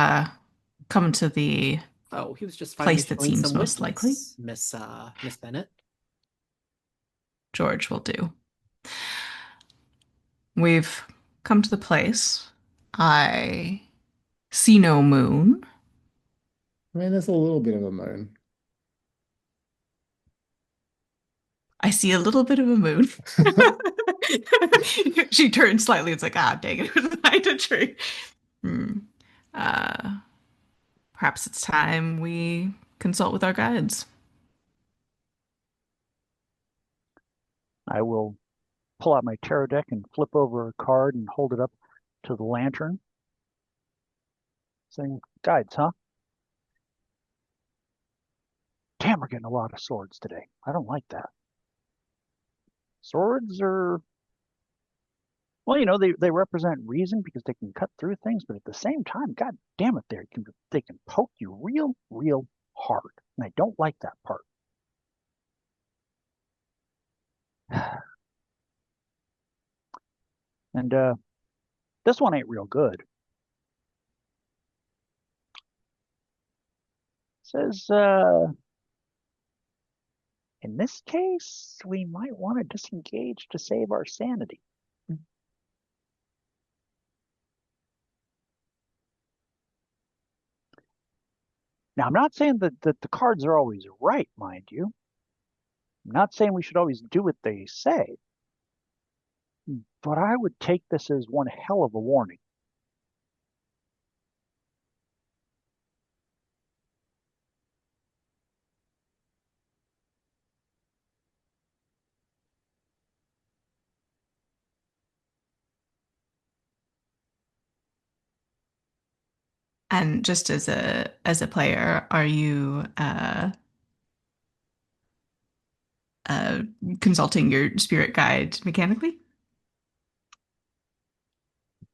come to the Oh, he was just finally place that showing seems some most likely. weakness, Miss Bennett. George will do. We've come to the place. I see no moon. I mean, there's a little bit of a moon. I see a little bit of a moon. She turns slightly. It's like, ah, dang it, it was behind a tree. Hmm. Uh, Perhaps it's time we consult with our guides. I will pull out my tarot deck and flip over a card and hold it up to the lantern, saying, guides, huh? Damn, we're getting a lot of swords today. I don't like that. Swords are, well, they represent reason because they can cut through things, but at the same time, god damn it, they can poke you real hard. And I don't like that part. And this one ain't real good. It says in this case, we might want to disengage to save our sanity. Now, I'm not saying that the cards are always right, mind you. I'm not saying we should always do what they say, but I would take this as one hell of a warning. And just as a player, are you uh, consulting your spirit guide mechanically?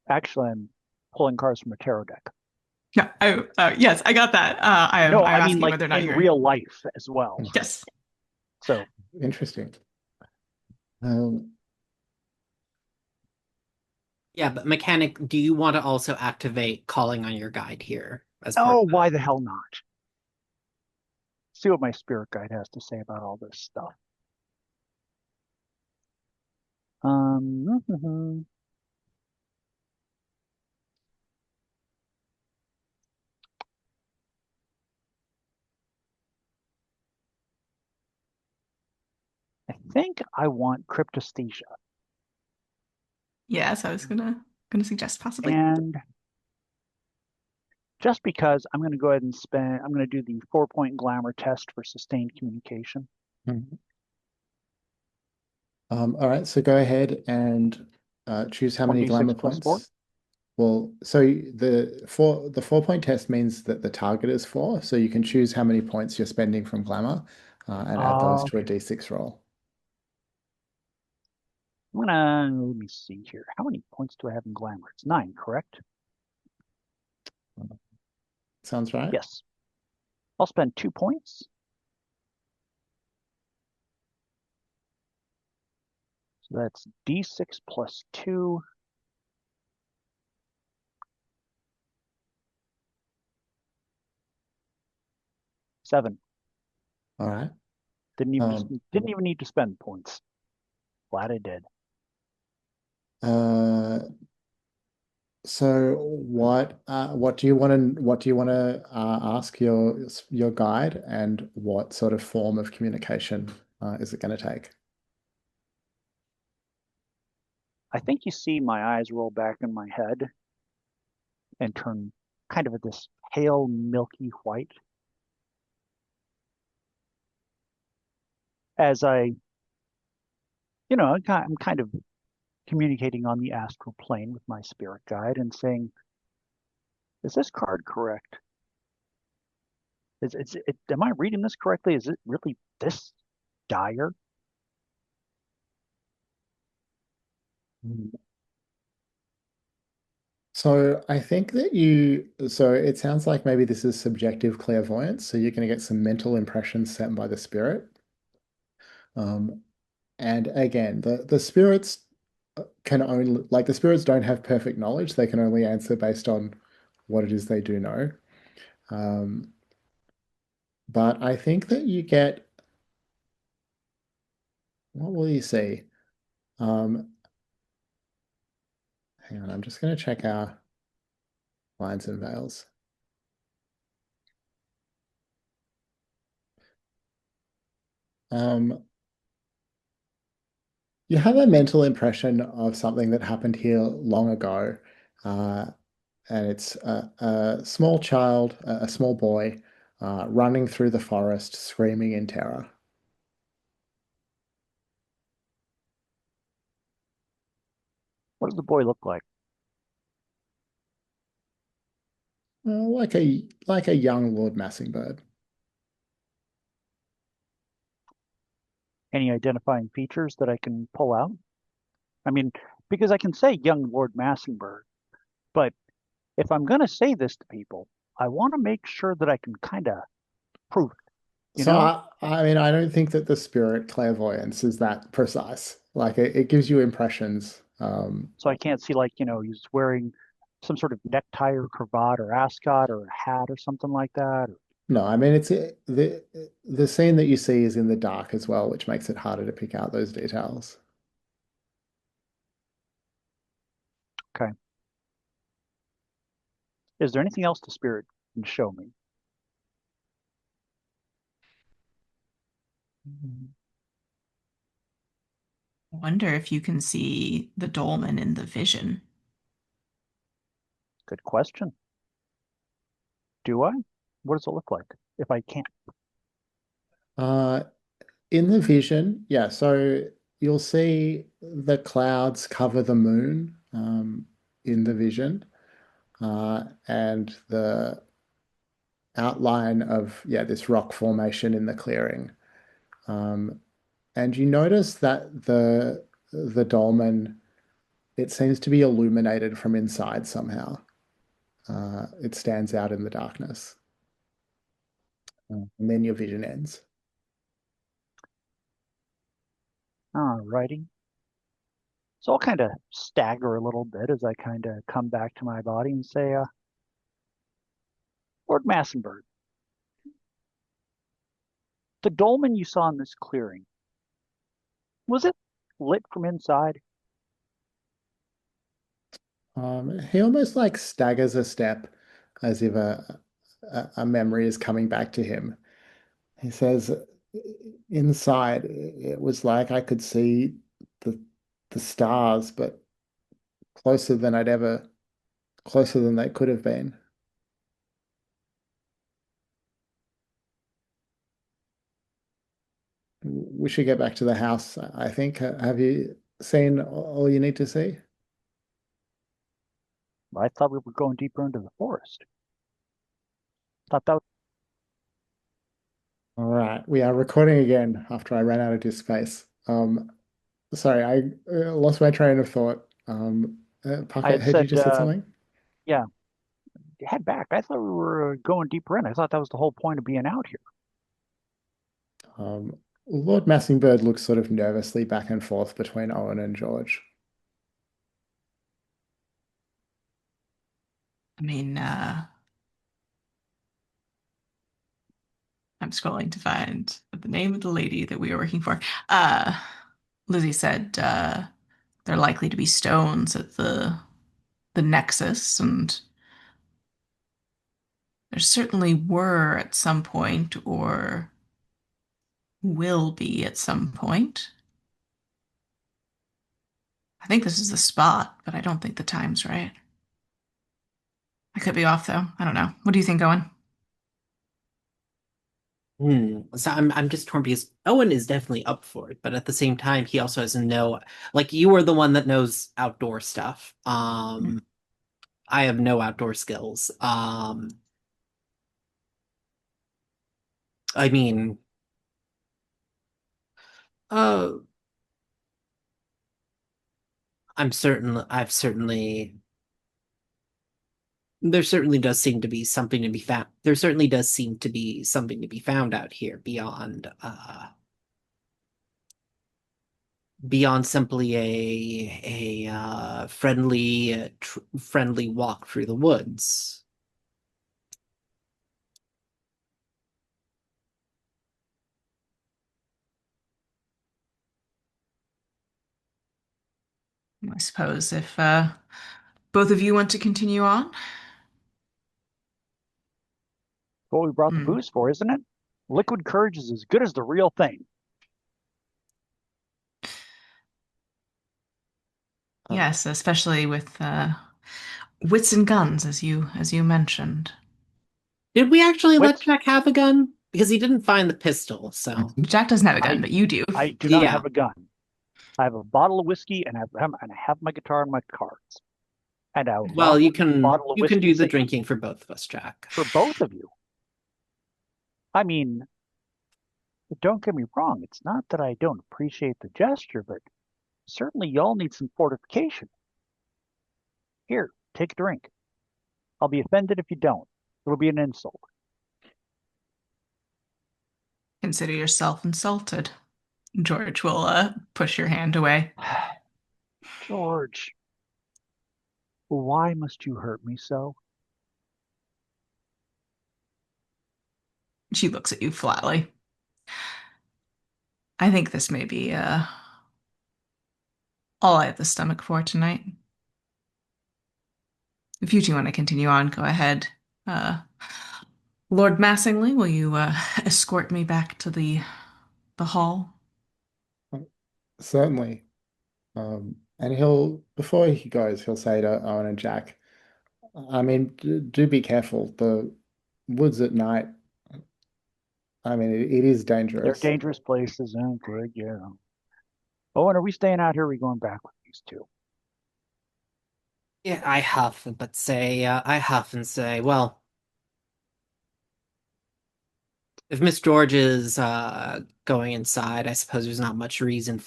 Actually, I'm pulling cards from a tarot deck. Yeah, yes, I got that. No, I'm I mean asking like whether or not in you're. real life as well. Yes. So Interesting. Um, Yeah, but mechanic, do you want to also activate calling on your guide here as part oh, of that? why the hell not? See what my spirit guide has to say about all this stuff. I think I want cryptesthesia. Yes, I was gonna suggest possibly. And just because I'm going to go ahead and I'm going to do the 4-point glamour test for sustained communication. mhm. All right, so go ahead and choose how many 1d6 glamour plus 4. points. Well, so the 4-point test means that the target is 4, so you can choose how many points you're spending from glamour and add those to a Okay. d6 roll. Let me see here. How many points do I have in glamour? It's 9, correct? Sounds right? Yes. I'll spend 2 points. So that's d6 plus 2. Seven. All right. Didn't even need to spend points. Glad I did. Uh, so what do you want to ask your guide, and what sort of form of communication is it going to take? I think you see my eyes roll back in my head and turn kind of this pale milky white as I'm kind of communicating on the astral plane with my spirit guide and saying, is this card correct? Am I reading this correctly? Is it really this dire? So I think so it sounds like maybe this is subjective clairvoyance. So you're going to get some mental impressions sent by the spirit. Um, and again, the spirits can only, like the spirits don't have perfect knowledge. They can only answer based on what it is they do know. Um, but I think that you get, what will you see? Um, Hang on, I'm just going to check our lines and veils. Um, you have a mental impression of something that happened here long ago, uh, and it's a small child, a small boy, running through the forest, screaming in terror. What does the boy look like? Like a young Lord Massingberd. Any identifying features that I can pull out? I mean, because I can say young Lord Massingberd, but if I'm going to say this to people, I want to make sure that I can kind of prove it, you So know? I mean, I don't think that the spirit clairvoyance is that precise. Like it gives you impressions. So I can't see like, he's wearing some sort of necktie or cravat or ascot or a hat or something like that. No, I mean the scene that you see is in the dark as well, which makes it harder to pick out those details. Okay. Is there anything else the spirit can show me? I wonder if you can see the dolmen in the vision. Good question. Do I? What does it look like if I can't? Uh, in the vision, yeah, so you'll see the clouds cover the moon in the vision, and the outline of, yeah, this rock formation in the clearing. Um, and you notice that the dolmen, it seems to be illuminated from inside somehow. it stands out in the darkness. And then your vision ends. All righty. So I'll kind of stagger a little bit as I kind of come back to my body and say, Lord Massingberd, the dolmen you saw in this clearing, was it lit from inside? He almost like staggers a step as if a memory is coming back to him. He says, inside, it was like I could see the the stars, but closer than I'd ever, closer than they could have been. We should get back to the house, I think. Have you seen all you need to see? I thought we were going deeper into the forest. Thought that was... All right, we are recording again after I ran out of disk space. Sorry, I lost my train of thought. I Parker, had had you said, just said something? yeah, head back. I thought we were going deeper in. I thought that was the whole point of being out here. Lord Massingberd looks sort of nervously back and forth between Owen and George. I mean, I'm scrolling to find the name of the lady that we were working for. Uh, Lizzie said there are likely to be stones at the nexus, and there certainly were at some point, or will be at some point. I think this is the spot, but I don't think the time's right. I could be off though. I don't know. What do you think, Owen? So I'm just torn because Owen is definitely up for it, but at the same time, he also has no like you are the one that knows outdoor stuff. I have no outdoor skills. I mean, uh, I've certainly there certainly does seem to be something to be found. There certainly does seem to be something to be found out here beyond simply a friendly walk through the woods. I suppose if both of you want to continue on. What we brought the Hmm. booze for, isn't it? Liquid courage is as good as the real thing. Yes, especially with wits and guns, as you mentioned. Did we actually let Wits, Jack have a gun? Because he didn't find the pistol, so Jack doesn't have a gun, I but you do. I do not yeah. have a gun. I have a bottle of whiskey and I have my guitar and my cards. And I will Well, not let a bottle of you can whiskey do the sink drinking for both of us, Jack. for both of you. I mean, don't get me wrong, it's not that I don't appreciate the gesture, but certainly y'all need some fortification. Here, take a drink. I'll be offended if you don't. It'll be an insult. Consider yourself insulted. George will push your hand away. George, why must you hurt me so? She looks at you flatly. I think this may be all I have the stomach for tonight. If you two want to continue on, go ahead. Uh, Lord Massingley, will you escort me back to the hall? Certainly. And he'll, before he goes, he'll say to Owen and Jack, I mean, do be careful. The woods at night, I mean, it is They're dangerous. dangerous places, and good, yeah. Oh, and are we staying out here or are we going back with these two? Yeah, I huff and say, well, if Miss George is going inside, I suppose there's not much reason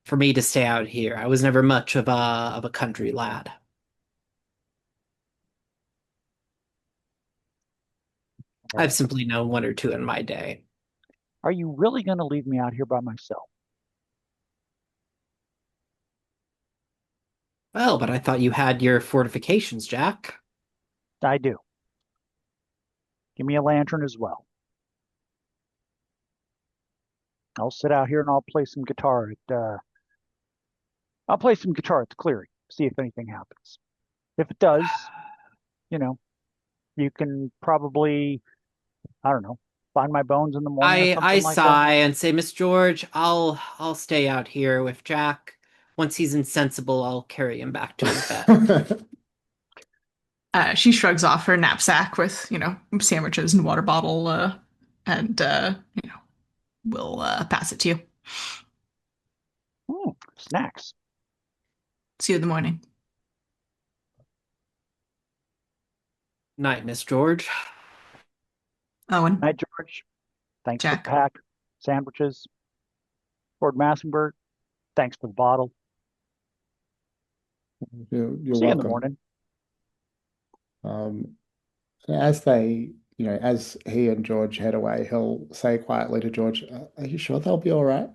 for me to stay out here. I was never much of a country lad. All I've right. simply known one or two in my day. Are you really going to leave me out here by myself? Well, but I thought you had your fortifications, Jack. I do. Give me a lantern as well. I'll sit out here and I'll play some guitar I'll play some guitar at the clearing, see if anything happens. If it does, you know, you can probably, I don't know, find my bones in the morning or I something like that. sigh and say, Miss George, I'll stay out here with Jack. Once he's insensible, I'll carry him back to his bed. She shrugs off her knapsack with, sandwiches and water bottle, and will pass it to you. Snacks. See you in the morning. Night, Miss George. Owen, Night, George. Thanks for the Jack. pack. Sandwiches. Lord Massingberd, thanks for the bottle. You're See you in the welcome. morning. Um, as they, as he and George head away, he'll say quietly to George, "Are you sure they'll be all right?"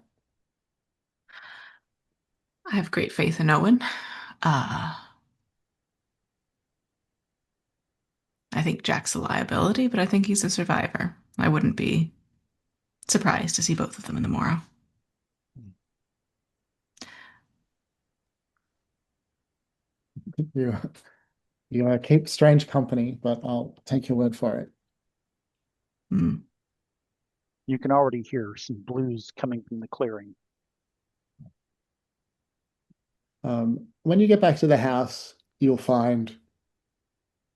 I have great faith in Owen. I think Jack's a liability, but I think he's a survivor. I wouldn't be surprised to see both of them in the morrow. You, you keep strange company, but I'll take your word for it. Mm. You can already hear some blues coming from the clearing. When you get back to the house, you'll find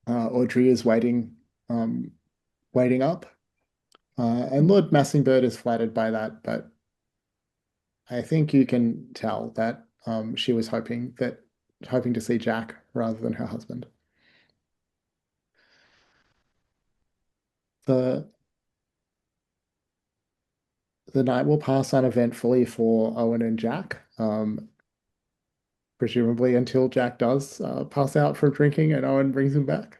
Audrey is um, waiting up, and Lord Massingberd is flattered by that, but I think you can tell that she was hoping to see Jack rather than her husband. The the night will pass uneventfully for Owen and Jack, presumably until Jack does pass out from drinking and Owen brings him back.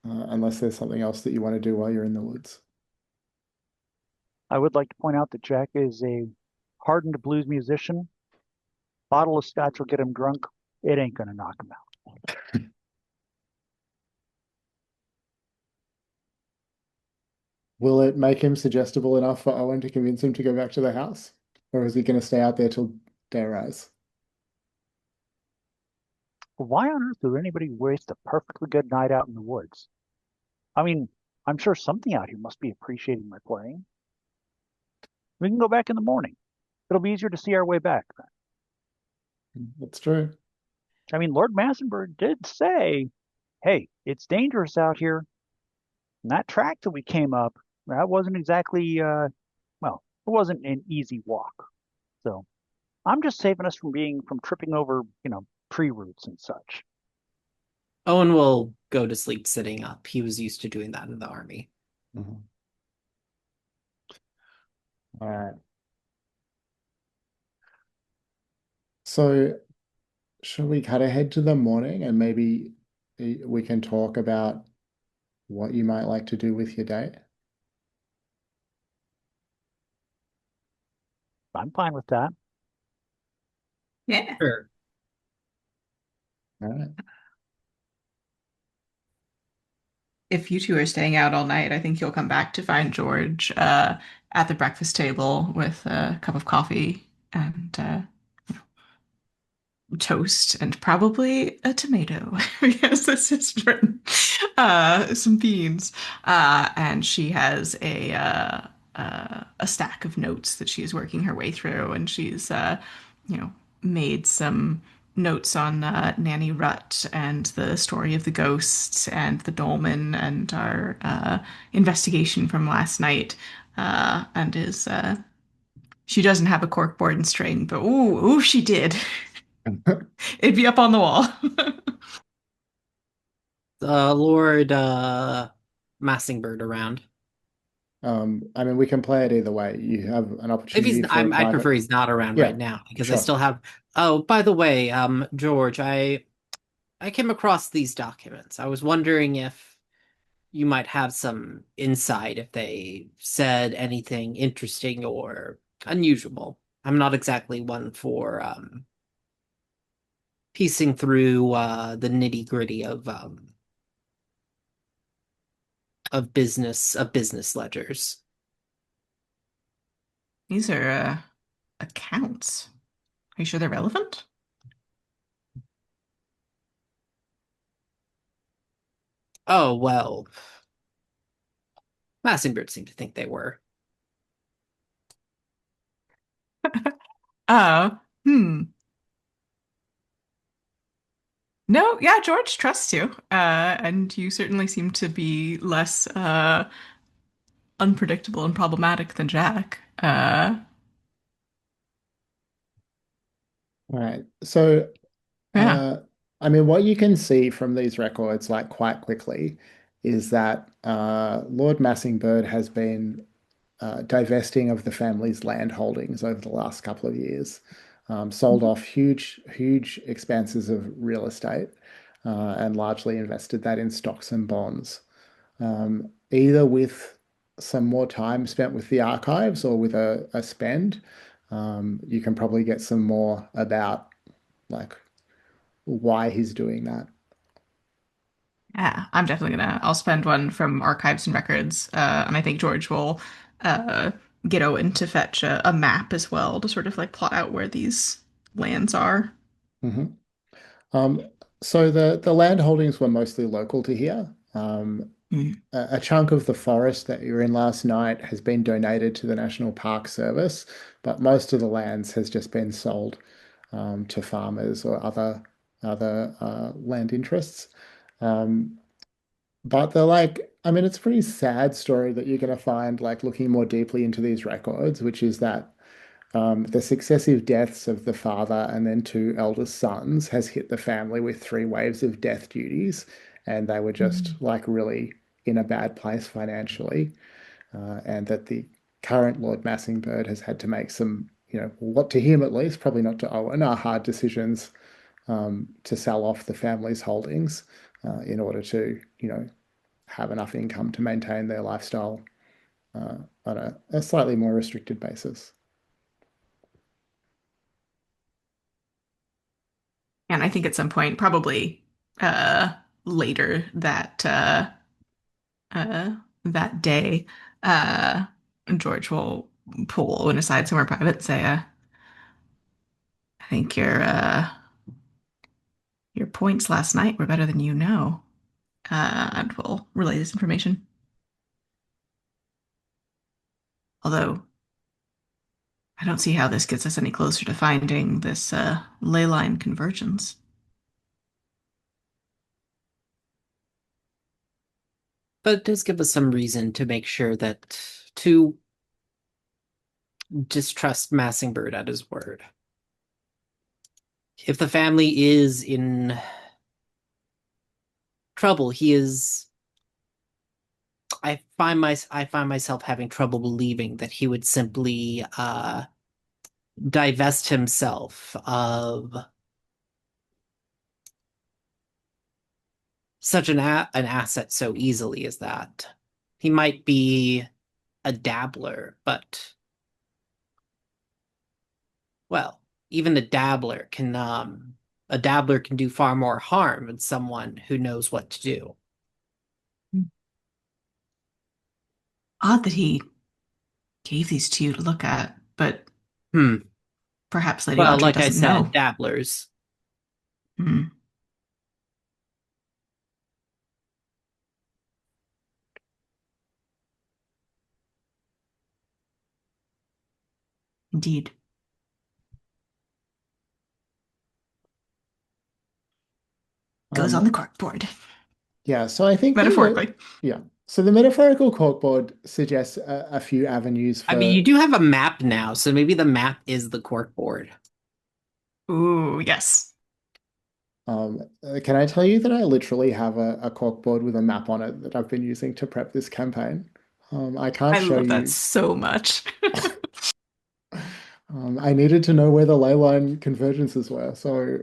Unless there's something else that you want to do while you're in the woods. I would like to point out that Jack is a hardened blues musician. Bottle of scotch will get him drunk. It ain't going to knock him out. Will it make him suggestible enough for Owen to convince him to go back to the house? Or is he going to stay out there till dayrise? Why on earth would anybody waste a perfectly good night out in the woods? I mean, I'm sure something out here must be appreciating my playing. We can go back in the morning. It'll be easier to see our way back then. That's true. I mean, Lord Massenburg did say, hey, it's dangerous out here. And that track that we came up, that wasn't exactly, well, it wasn't an easy walk. So I'm just saving us from tripping over, tree roots and such. Owen will go to sleep sitting up. He was used to doing that in the army. Mhm. All right. So, should we cut ahead to the morning and maybe we can talk about what you might like to do with your day? I'm fine with that. Yeah. Sure. All right. If you two are staying out all night, I think you'll come back to find George at the breakfast table with a cup of coffee and toast and probably a tomato because this is written some beans and she has a stack of notes that she is working her way through and she's made some notes on Nanny Rut and the story of the ghosts and the dolmen and our investigation from last night and is she doesn't have a corkboard and string, but ooh, she did. It'd be up on the wall. Lord Massingberd around. I mean, we can play it either way. You have an If he's, opportunity for a I'd private. prefer he's not around right Yeah, now because I sure. still have. Oh, by the way, George, I came across these documents. I was wondering if you might have some insight if they said anything interesting or unusual. I'm not exactly one for piecing through the nitty-gritty of business ledgers. These are accounts. Are you sure they're relevant? Oh, well, Massingberd seemed to think they were. Oh, hmm. No, yeah, George trusts you. And you certainly seem to be less unpredictable and problematic than Jack. All right. So, Yeah. uh, I mean, what you can see from these records, like quite quickly, is that Lord Massingberd has been divesting of the family's land holdings over the last couple of years, sold Mhm. off huge expanses of real estate, and largely invested that in stocks and bonds. Either with some more time spent with the archives or with a spend, you can probably get some more about like why he's doing that. Yeah, I'm definitely I'll spend one from archives and records. And I think George will uh, get Owen to fetch a map as well to sort of like plot out where these lands are. Mhm. Um, so the land holdings were mostly local to here. Mm. A chunk of the forest that you were in last night has been donated to the National Park Service, but most of the lands has just been sold to farmers or other land interests. Um, but they're like, I mean, it's a pretty sad story that you're going to find like looking more deeply into these records, which is that the successive deaths of the father and then two eldest sons has hit the family with three waves of death duties, and they were just Mm. like really in a bad place financially, and that the current Lord Massingberd has had to make some, what to him at least, probably not to Owen, are hard decisions to sell off the family's holdings in order to, have enough income to maintain their lifestyle uh, on a slightly more restricted basis. And I think at some point, probably uh, later uh, that day, uh, George will pull Owen aside somewhere private and say, "I think your points last night were better than you know." And will relay this information. Although I don't see how this gets us any closer to finding this ley line convergence. But it does give us some reason to make sure that to distrust Massingberd at his word. If the family is in trouble, he is. I find myself having trouble believing that he would simply divest himself of such an asset so easily as that. He might be a dabbler, but well, even a dabbler can do far more harm than someone who knows what to do. Odd that he gave these to you to look at, but Hmm. perhaps Lady Well, Audrey like I doesn't said, know. dabblers. Hmm, indeed. Goes on Um, the corkboard, Yeah, so I think metaphorically. yeah. So the metaphorical corkboard suggests a few avenues I mean, you for, do have a map now, so maybe the map is the corkboard. Ooh, yes. can I tell you that I literally have a corkboard with a map on it that I've been using to prep this campaign? I can't I show love that you. so much. I needed to know where the ley line convergences were, so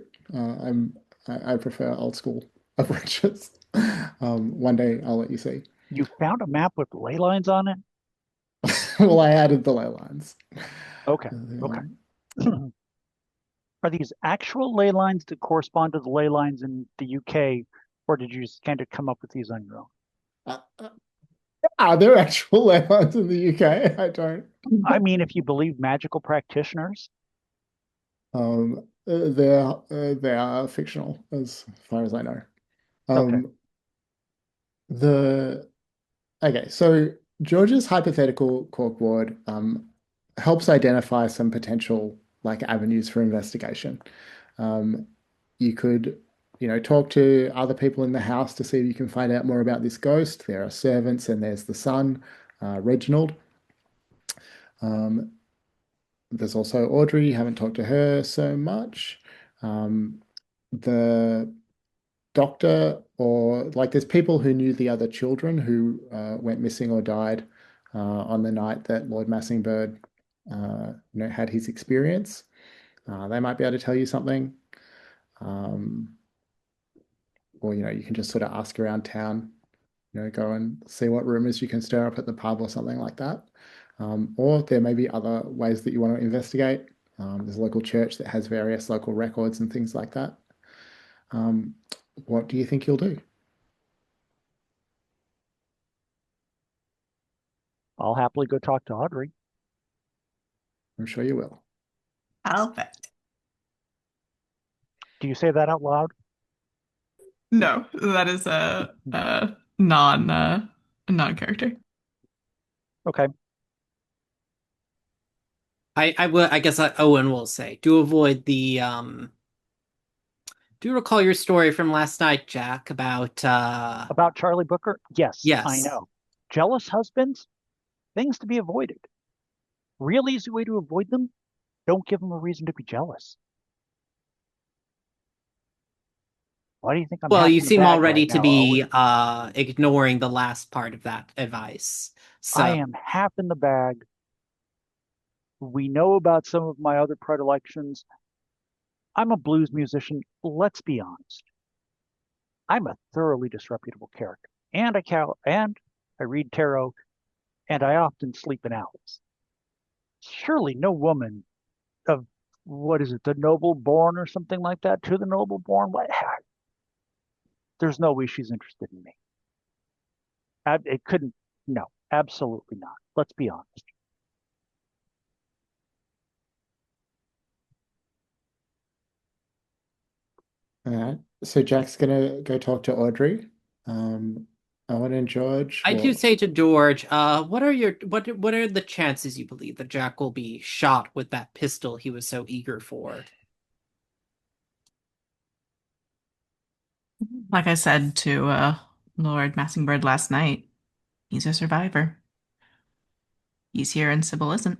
I prefer old school approaches. One day I'll let you see. You found a map with ley lines on it? Well, I added the ley lines. Okay. Okay. Are these actual ley lines that correspond to the ley lines in the UK, or did you just kind of come up with these on your own? Are there actual ley lines in the UK? I don't. I mean, if you believe magical practitioners. They are fictional as far as I know. Okay. Um, the Okay, so George's hypothetical corkboard helps identify some potential like avenues for investigation. Um, you could, talk to other people in the house to see if you can find out more about this ghost. There are servants, and there's the son, Reginald. Um, there's also Audrey. You haven't talked to her so much. Um, the doctor, or like there's people who knew the other children who went missing or died on the night that Lord Massingberd had his experience. They might be able to tell you something. Um, or you can just sort of ask around town, go and see what rumors you can stir up at the pub or something like that. Or there may be other ways that you want to investigate. There's a local church that has various local records and things like that. Um, what do you think you'll do? I'll happily go talk to Audrey. I'm sure you will. I'll bet. Do you say that out loud? No, that is a non-character. Okay. I guess Owen will say, do avoid the do you recall your story from last night, Jack, about About Charlie Booker? Yes, I yes. know. Jealous husbands? Things to be avoided. Real easy way to avoid them? Don't give them a reason to be jealous. Why do you think I'm Well, half you in the seem bag right already to now, Owen? be ignoring the last part of that advice. I So, am half in the bag. We know about some of my other predilections. I'm a blues musician. Let's be honest. I'm a thoroughly disreputable character. And I read tarot, and I often sleep in alleys. Surely no woman of what is it, the noble born or something like that, to the noble born? What? There's no way she's interested in me. It couldn't. No, absolutely not. Let's be honest. All right. So Jack's gonna go talk to Audrey. Um, Owen and George I do will. say to George, what are the chances you believe that Jack will be shot with that pistol he was so eager for? Like I said to Lord Massingberd last night, he's a survivor. He's here and Sybil isn't.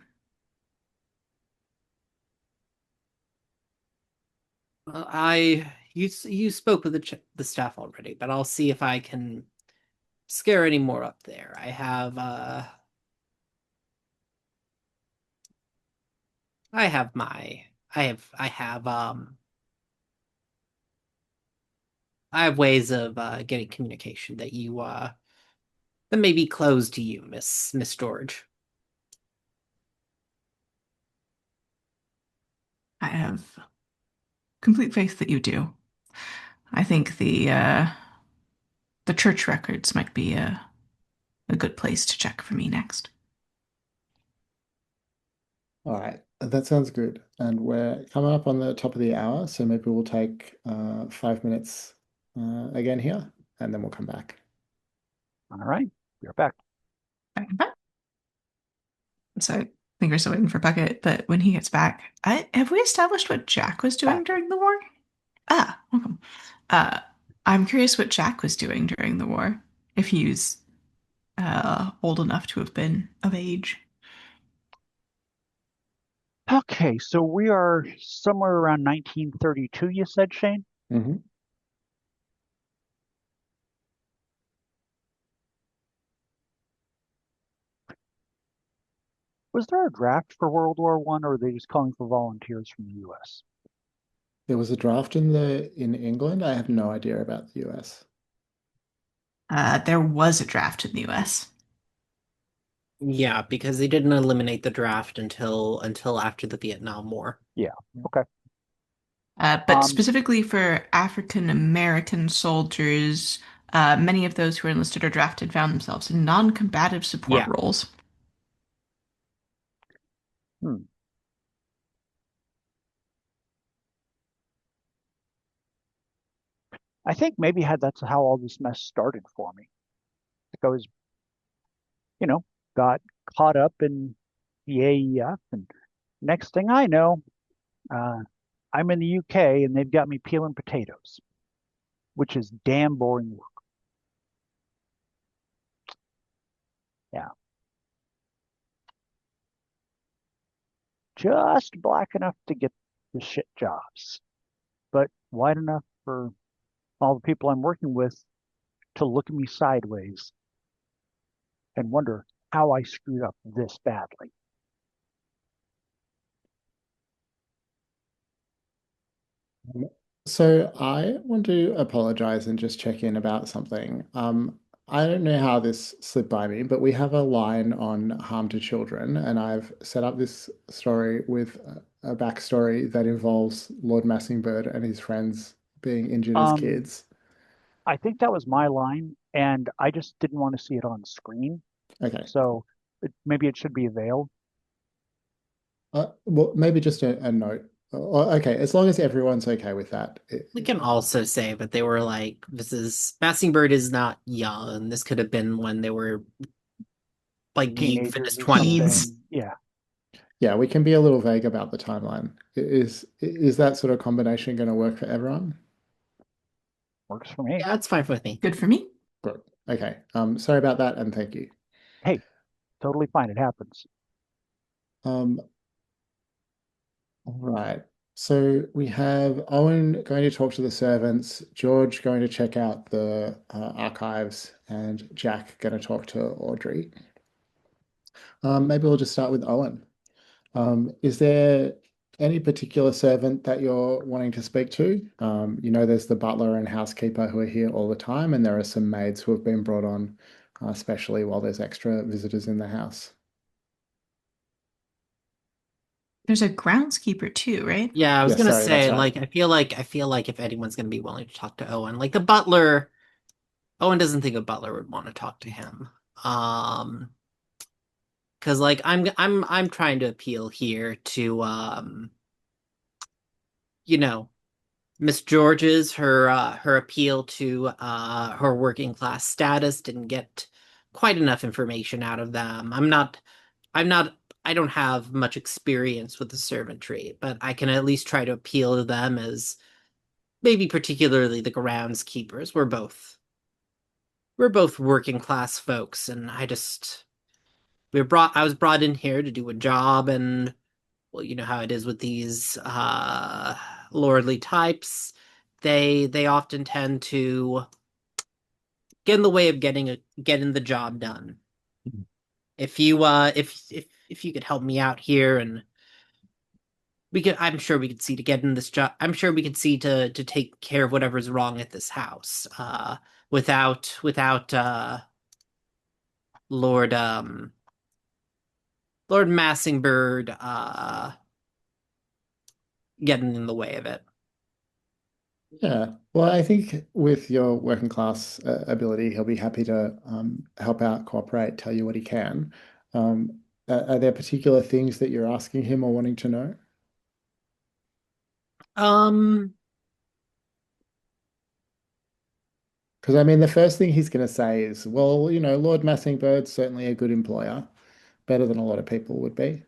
You spoke with the staff already, but I'll see if I can scare any more up there. I have my I have ways of getting communication that may be closed to you, Miss George. I have complete faith that you do. I think the church records might be a good place to check for me next. All right. That sounds good. And we're coming up on the top of the hour, so maybe we'll take 5 minutes again here, and then we'll come back. All right, we're back. So I think we're still waiting for Bucket, but when he gets back, have we established what Jack was doing Back. during the war? Ah, welcome. Uh, I'm curious what Jack was doing during the war, if he's old enough to have been of age. Okay, so we are somewhere around 1932, you said, Shane? Hmm. Was there a draft for World War One, or are they just calling for volunteers from the U.S.? There was a draft in England. I have no idea about the US. There was a draft in the US. Yeah, because they didn't eliminate the draft until after the Vietnam War. Yeah. Okay. But specifically for African American soldiers, many of those who were enlisted or drafted found themselves in non-combative support Yeah. roles. Hmm. I think maybe that's how all this mess started for me. Like I was, you know, got caught up in the AEF, and next thing I know, uh, I'm in the UK and they've got me peeling potatoes, which is damn boring work. Yeah, just black enough to get the shit jobs, but white enough for all the people I'm working with to look at me sideways and wonder how I screwed up this badly. Um, So I want to apologize and just check in about something. I don't know how this slipped by me, but we have a line on harm to children, and I've set up this story with a backstory that involves Lord Massingberd and his friends being injured as Um, kids. I think that was my line, and I just didn't want to see it on screen. Okay. So maybe it should be veiled. Well, maybe just a note. Okay, as long as everyone's okay with that. We can also say that they were like, this is Massingberd is not young. This could have been when they were like youth in his Teenagers or 20s. Teens. something. Yeah, Yeah, we can be a little vague about the timeline. Is that sort of combination going to work for everyone? works for me. Yeah, that's fine with me. Good for me. Good. Okay. Sorry about that, and thank you. Hey, totally fine. It happens. Um, all right. So we have Owen going to talk to the servants, George going to check out the archives, and Jack going to talk to Audrey. Maybe we'll just start with Owen. Is there any particular servant that you're wanting to speak to? There's the butler and housekeeper who are here all the time, and there are some maids who have been brought on, especially while there's extra visitors in the house. There's a groundskeeper too, right? Yeah, I was Yeah, gonna sorry, that's say, right. like, I feel like if anyone's gonna be willing to talk to Owen, like the butler, Owen doesn't think a butler would want to talk to him. Um, because like I'm trying to appeal here to you know, Miss George's her appeal to her working class status didn't get quite enough information out of them. I'm not I don't have much experience with the servantry, but I can at least try to appeal to them as maybe particularly the groundskeepers. We're both working class folks, and I was brought in here to do a job, and well, you know how it is with these lordly types. They often tend to get in the way of getting the job done. If you if you could help me out here, and I'm sure we could see to get in this job. I'm sure we could see to take care of whatever's wrong at this house. Without Lord Lord Massingberd getting in the way of it. Yeah. Well, I think with your working class ability, he'll be happy to help out, cooperate, tell you what he can. Are there particular things that you're asking him or wanting to know? Um, Because I mean, the first thing he's going to say is, well, Lord Massingbird's certainly a good employer, better than a lot of people would be.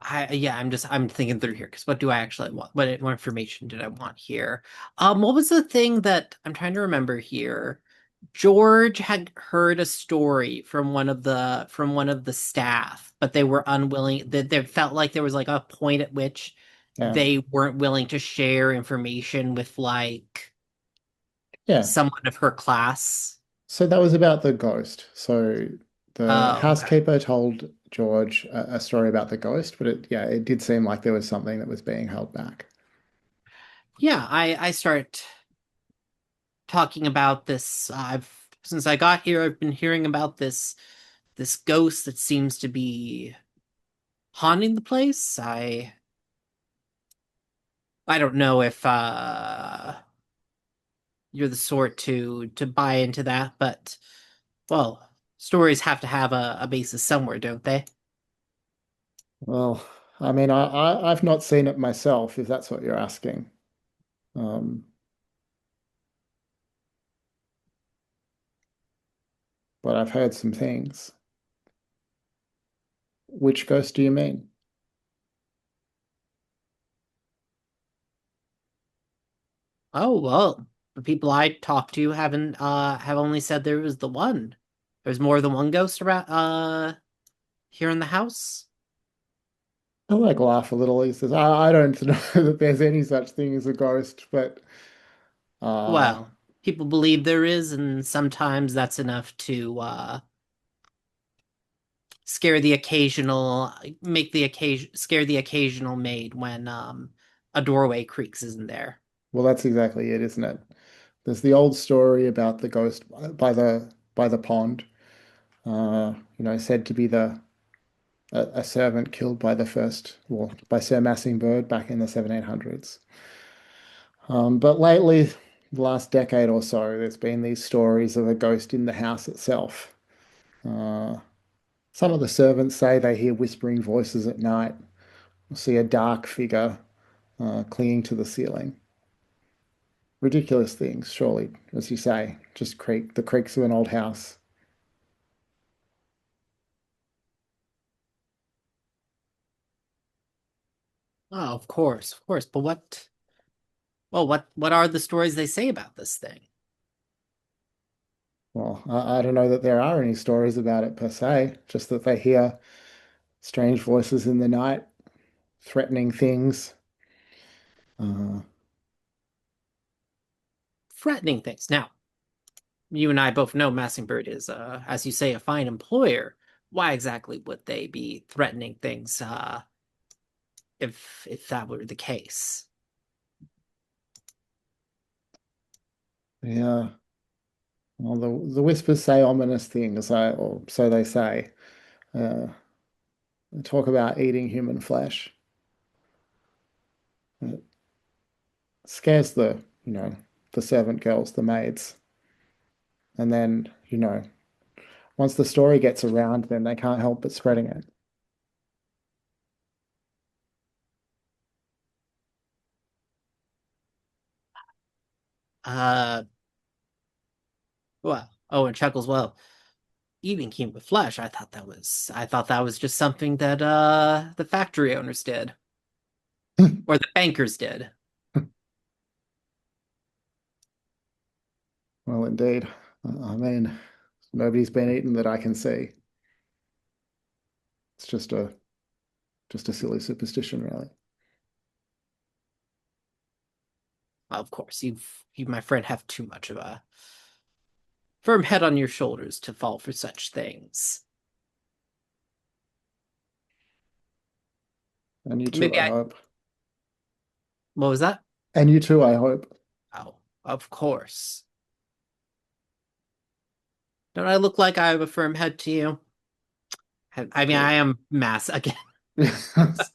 I'm thinking through here because what do I actually want? What information did I want here? What was the thing that I'm trying to remember here? George had heard a story from one of the staff, but they were unwilling that they felt like there was like a point at which Yeah. they weren't willing to share information with like Yeah. someone of her class. So that was about the ghost. So the Oh, okay. housekeeper told George a story about the ghost, but yeah, it did seem like there was something that was being held back. Yeah, I start talking about this. I've since I got here, I've been hearing about this ghost that seems to be haunting the place. I don't know if you're the sort to buy into that, but well, stories have to have a basis somewhere, don't they? Well, I mean, I've not seen it myself, if that's what you're asking. Um, but I've heard some things. Which ghost do you mean? Oh, well, the people I talked to haven't have only said there was the one. There's more than one ghost around here in the house. I like laugh a little. He says, I don't know that there's any such thing as a ghost, but uh, Well, people believe there is, and sometimes that's enough to scare the occasional make the occasion scare the occasional maid when a doorway creaks isn't there. well, that's exactly it, isn't it? There's the old story about the ghost by the pond. Said to be a servant killed by the first, well, by Sir Massingberd back in the 1700s. But lately, the last decade or so, there's been these stories of a ghost in the house itself. Uh, some of the servants say they hear whispering voices at night, or see a dark figure clinging to the ceiling. Ridiculous things, surely, as you say, just the creaks of an old house. Oh, of course. But what are the stories they say about this thing? Well, I don't know that there are any stories about it per se, just that they hear strange voices in the night, threatening things. Uh, Threatening things. Now, you and I both know Massingberd is, as you say, a fine employer. Why exactly would they be threatening things, if that were the case? yeah, well, the whispers say ominous things, or so they say. Uh, they talk about eating human flesh. It scares the servant girls, the maids. And then, once the story gets around, then they can't help but spreading it. Uh, well, Owen chuckles. Well, eating human flesh. I thought that was just something that the factory owners did, or the bankers did. Well, indeed. I mean, nobody's been eaten that I can see. It's just a silly superstition, really. Of course, you, my friend, have too much of a firm head on your shoulders to fall for such things. And you too, Maybe I I. hope. What was that? And you too, I hope. Oh, of course. Don't I look like I have a firm head to you? I mean, I Well, am mass again. yes.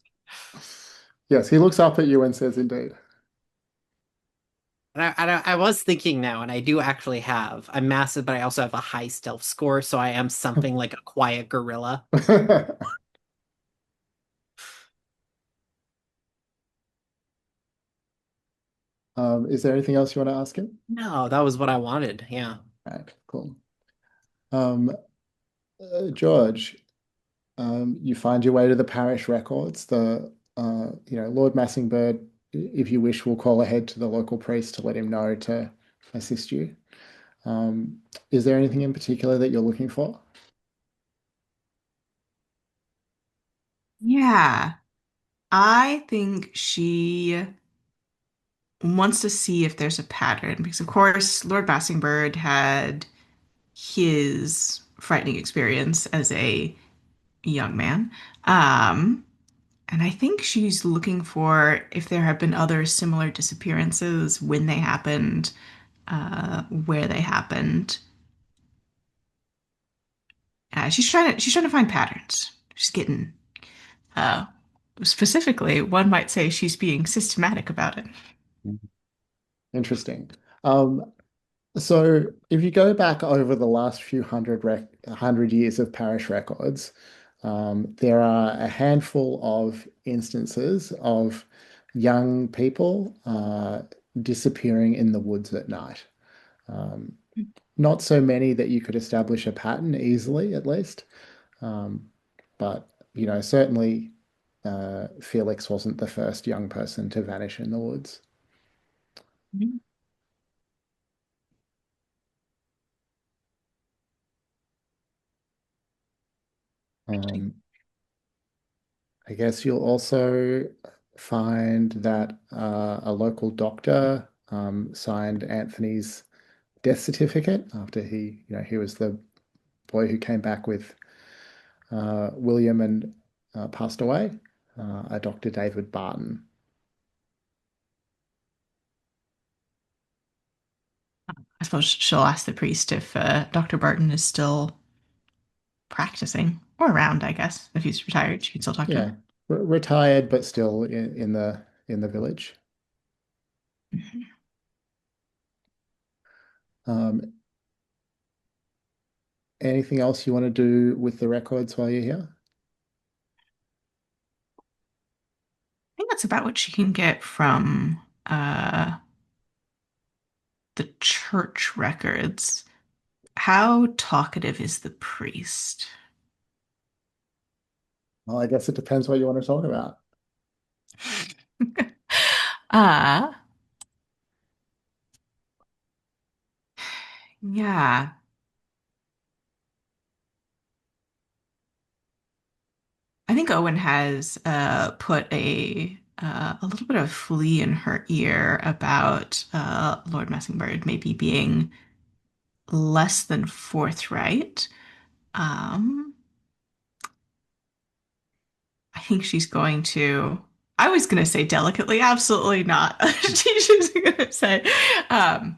Yes, he looks up at you and says, indeed. I was thinking now, and I do actually have. I'm massive, but I also have a high stealth score, so I am something like a quiet gorilla. Is there anything else you want to ask him? No, that was what I wanted. Yeah. Right, cool. Um, George, you find your way to the parish records. Lord Massingberd, if you wish, will call ahead to the local priest to let him know to assist you. Um, is there anything in particular that you're looking for? Yeah, I think she wants to see if there's a pattern because, of course, Lord Massingberd had his frightening experience as a young man. Um, and I think she's looking for if there have been other similar disappearances, when they happened, where they happened. She's trying to find patterns. She's getting uh, specifically, one might say she's being systematic about it. Interesting. Um, so if you go back over the last few hundred years of parish records, there are a handful of instances of young people disappearing in the woods at night. Um, Not so many that you could establish a pattern easily, at least. Um, but certainly Felix wasn't the first young person to vanish in the woods. Mhm. Um, I guess you'll also find that a local doctor signed Anthony's death certificate after he was the boy who came back with William and passed away, a Dr. David Barton. I suppose she'll ask the priest if Dr. Barton is still practicing or around, I guess. If he's retired, she can still talk to him. Yeah, retired but still in the village. Mhm. Um, Anything else you want to do with the records while you're here? I think that's about what she can get from the church records. How talkative is the priest? Well, I guess it depends what you want to talk about. Uh, yeah. I think Owen has put a little bit of flea in her ear about Lord Massingberd maybe being less than forthright. Um, I think she's going to. I was going to say delicately, absolutely not. She's just going to say, um,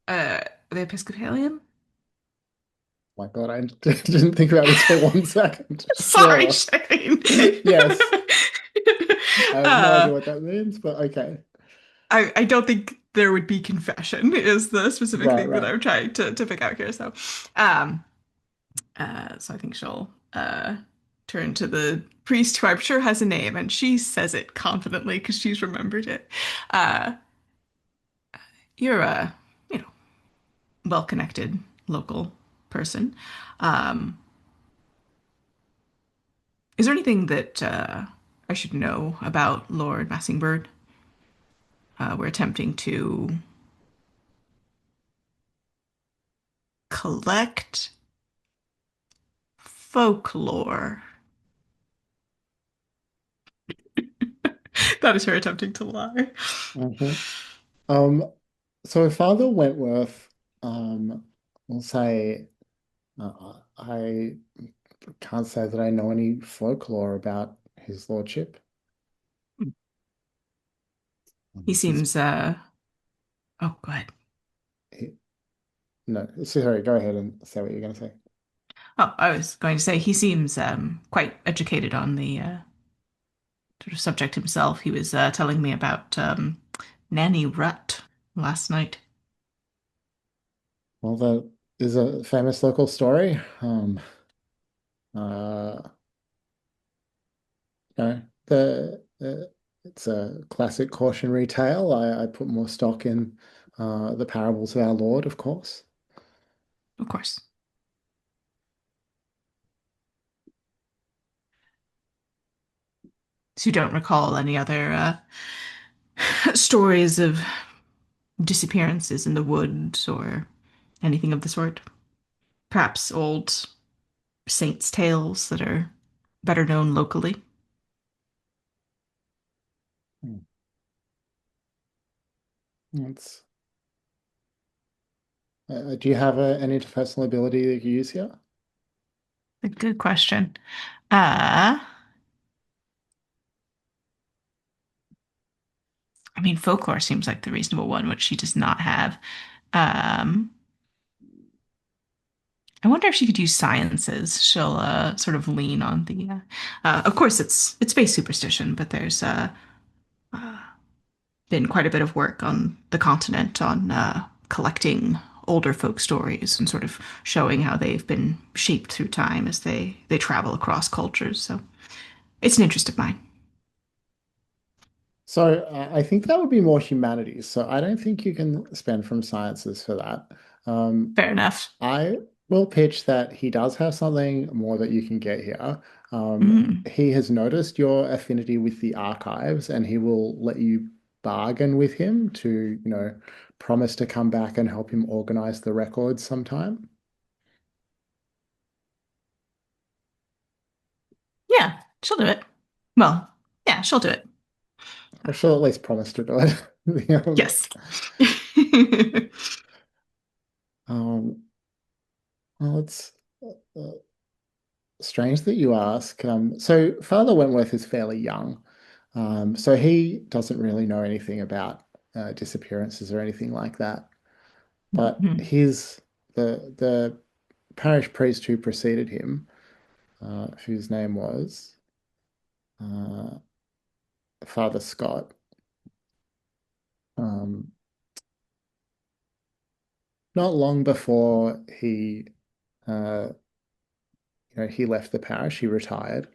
the Episcopalian. My God, I didn't think about this for 1 second. Sorry, Sure. Shane. Yes, I have no idea uh, what that means, but okay. I don't think there would be confession is the specific Right, thing that right. I'm trying to pick out here. Um, so I think she'll turn to the priest, who I'm sure has a name, and she says it confidently because she's remembered it. Uh, you're a, you know, well-connected local person. Um, is there anything that I should know about Lord Massingberd? We're attempting to collect folklore. That is her attempting to lie. hmm Um, so Father Wentworth, will say, I can't say that I know any folklore about his lordship. He He's seems, oh, go ahead. he, no, sorry, go ahead and say what you're going to say. Oh, I was going to say he seems quite educated on the sort of subject himself. He was telling me about Nanny Rut last night. Well, that is a famous local story. Uh, it's a classic cautionary tale. I put more stock in the parables of our Lord, of course. Of course. So you don't recall any other stories of disappearances in the woods or anything of the sort? Perhaps old saints' tales that are better known locally. Hmm. It's, do you have an interpersonal ability that you use here? A good question. Uh, I mean, folklore seems like the reasonable one, which she does not have. Um, I wonder if she could use sciences. She'll sort of lean on the. Of course, it's based superstition, but there's uh, been quite a bit of work on the continent on collecting older folk stories and sort of showing how they've been shaped through time as they travel across cultures. So it's an interest of mine. So I think that would be more humanities. So I don't think you can spend from sciences for that. Um, Fair enough. I will pitch that he does have something more that you can get here. Mm. He has noticed your affinity with the archives, and he will let you bargain with him to, promise to come back and help him organize the records sometime. Yeah, she'll do it. Well, yeah, she'll do it. Or she'll at least promise to do it. Yes. Um, well, it's uh, strange that you ask. So Father Wentworth is fairly young, so he doesn't really know anything about disappearances or anything like that. But Mhm. the parish priest who preceded him, whose name was uh, Father Scott, um, not long before uh, he left the parish, he retired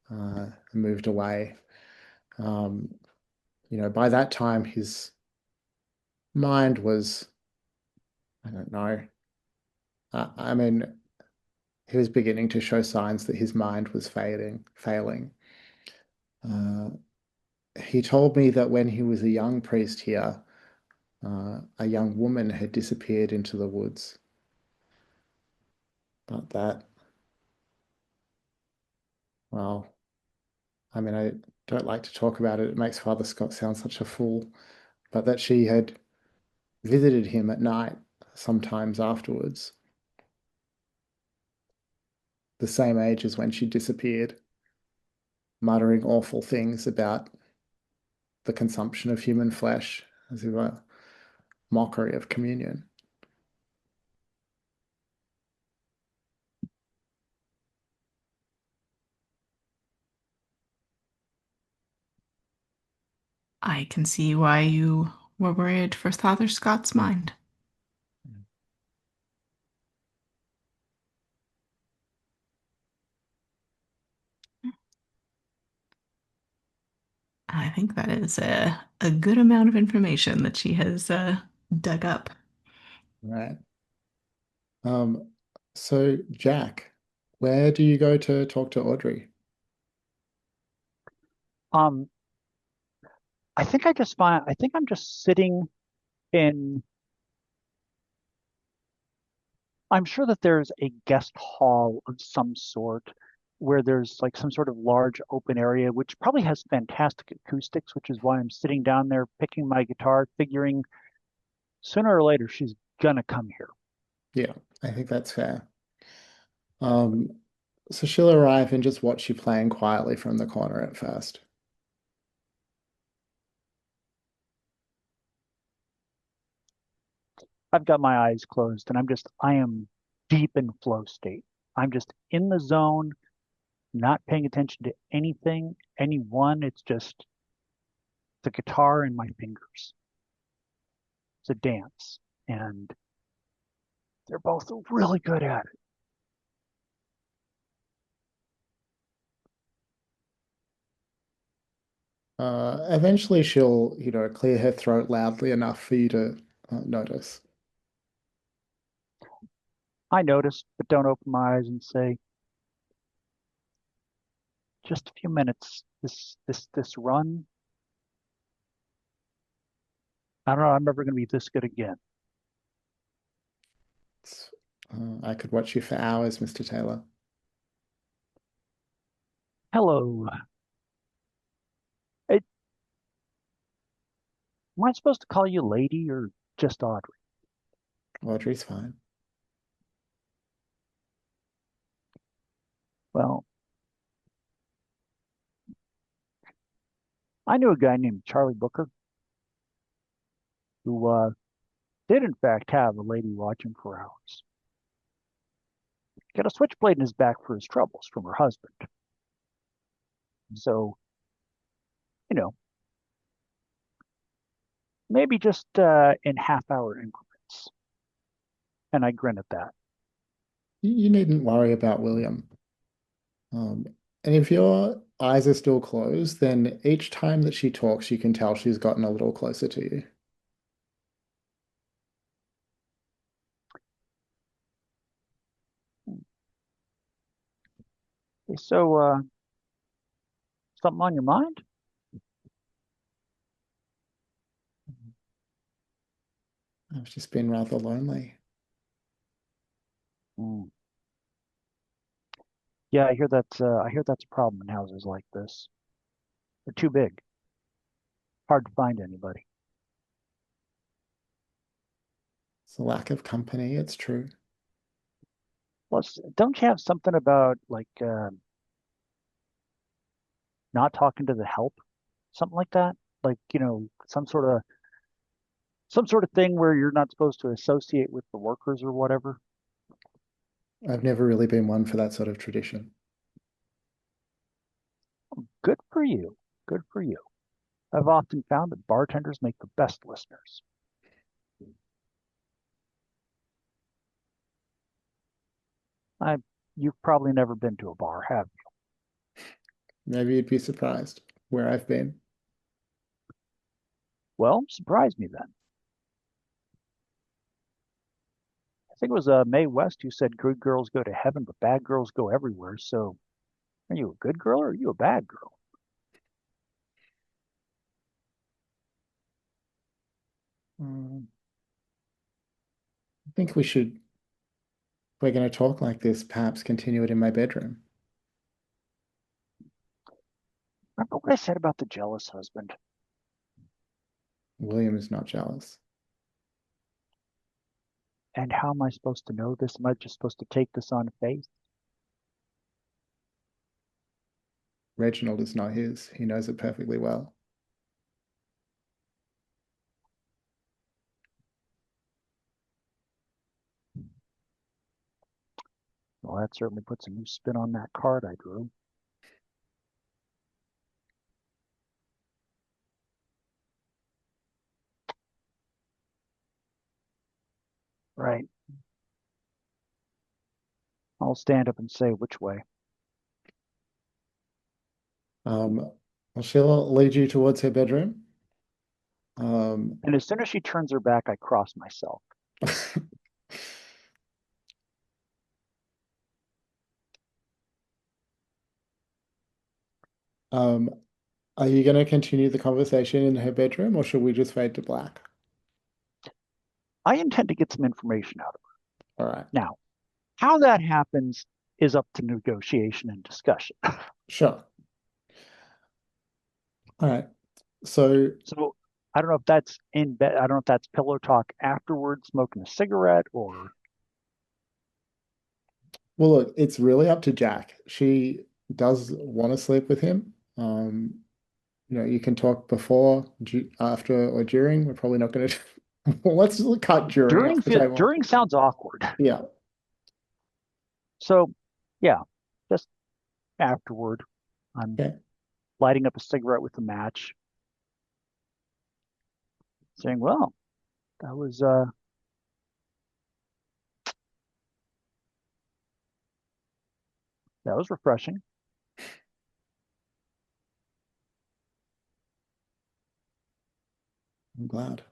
and moved away. Um, by that time, his mind was, I don't know. I mean, he was beginning to show signs that his mind was failing. Uh, he told me that when he was a young priest here, a young woman had disappeared into the woods. But that, well, I mean, I don't like to talk about it. It makes Father Scott sound such a fool. But that she had visited him at night sometimes afterwards, the same age as when she disappeared, muttering awful things about the consumption of human flesh as if a mockery of communion. I can see why you were worried for Father Scott's mind. I think that is a good amount of information that she has dug up. Right. Um, so Jack, where do you go to talk to Audrey? Um, I think I'm just sitting in, I'm sure that there's a guest hall of some sort where there's like some sort of large open area, which probably has fantastic acoustics, which is why I'm sitting down there picking my guitar, figuring sooner or later she's gonna come here. Yeah, I think that's fair. Um, so she'll arrive and just watch you playing quietly from the corner at first. I've got my eyes closed and I am deep in flow state. I'm just in the zone, not paying attention to anything, anyone. It's just the guitar and my fingers. It's a dance. And they're both really good at it. Eventually she'll, clear her throat loudly enough for you to notice. I notice, but don't open my eyes and say, just a few minutes. This run, I don't know, I'm never gonna be this good again. I could watch you for hours, Mr. Taylor. Hello. It, Am I supposed to call you lady or just Audrey? Audrey's fine. Well, I knew a guy named Charlie Booker who did in fact have a lady watching for hours. Got a switchblade in his back for his troubles from her husband. So, you know, maybe just in half-hour increments. And I grin at that. You needn't worry about William. Um, and if your eyes are still closed, then each time that she talks, you can tell she's gotten a little closer to you. Okay, so, something on your mind? I've just been rather lonely. Mm. Yeah, I hear that's a problem in houses like this. They're too big. Hard to find anybody. It's a lack of company, it's true. Plus, don't you have something about like not talking to the help? Something like that? Like, some sort of thing where you're not supposed to associate with the workers or whatever. I've never really been one for that sort of tradition. Good for you. Good for you. I've often found that bartenders make the best listeners. I, you've probably never been to a bar, have you? Maybe you'd be surprised where I've been. Well, surprise me then. I think it was Mae West who said good girls go to heaven, but bad girls go everywhere. So, are you a good girl or are you a bad girl? Um, I think if we're going to talk like this, perhaps continue it in my bedroom. Remember what I said about the jealous husband? William is not jealous. And how am I supposed to know this? Am I just supposed to take this on faith? Reginald is not his. He knows it perfectly well. Well, that certainly puts a new spin on that card I drew. Right. I'll stand up and say which way. Well, she'll lead you towards her bedroom. And as soon as she turns her back, I cross myself. Um, are you going to continue the conversation in her bedroom, or should we just fade to black? I intend to get some information out of her. All right. Now, how that happens is up to negotiation and discussion. Sure. All right. So, So I don't know if that's in bed. I don't know if that's pillow talk afterwards, smoking a cigarette, or well, look, it's really up to Jack. She does want to sleep with him. You can talk before, after, or during. We're probably not going to. Well, let's cut during off the table. during sounds awkward. Yeah. So, yeah, just afterward, I'm Okay. lighting up a cigarette with a match, saying, "Well, that was refreshing." I'm glad.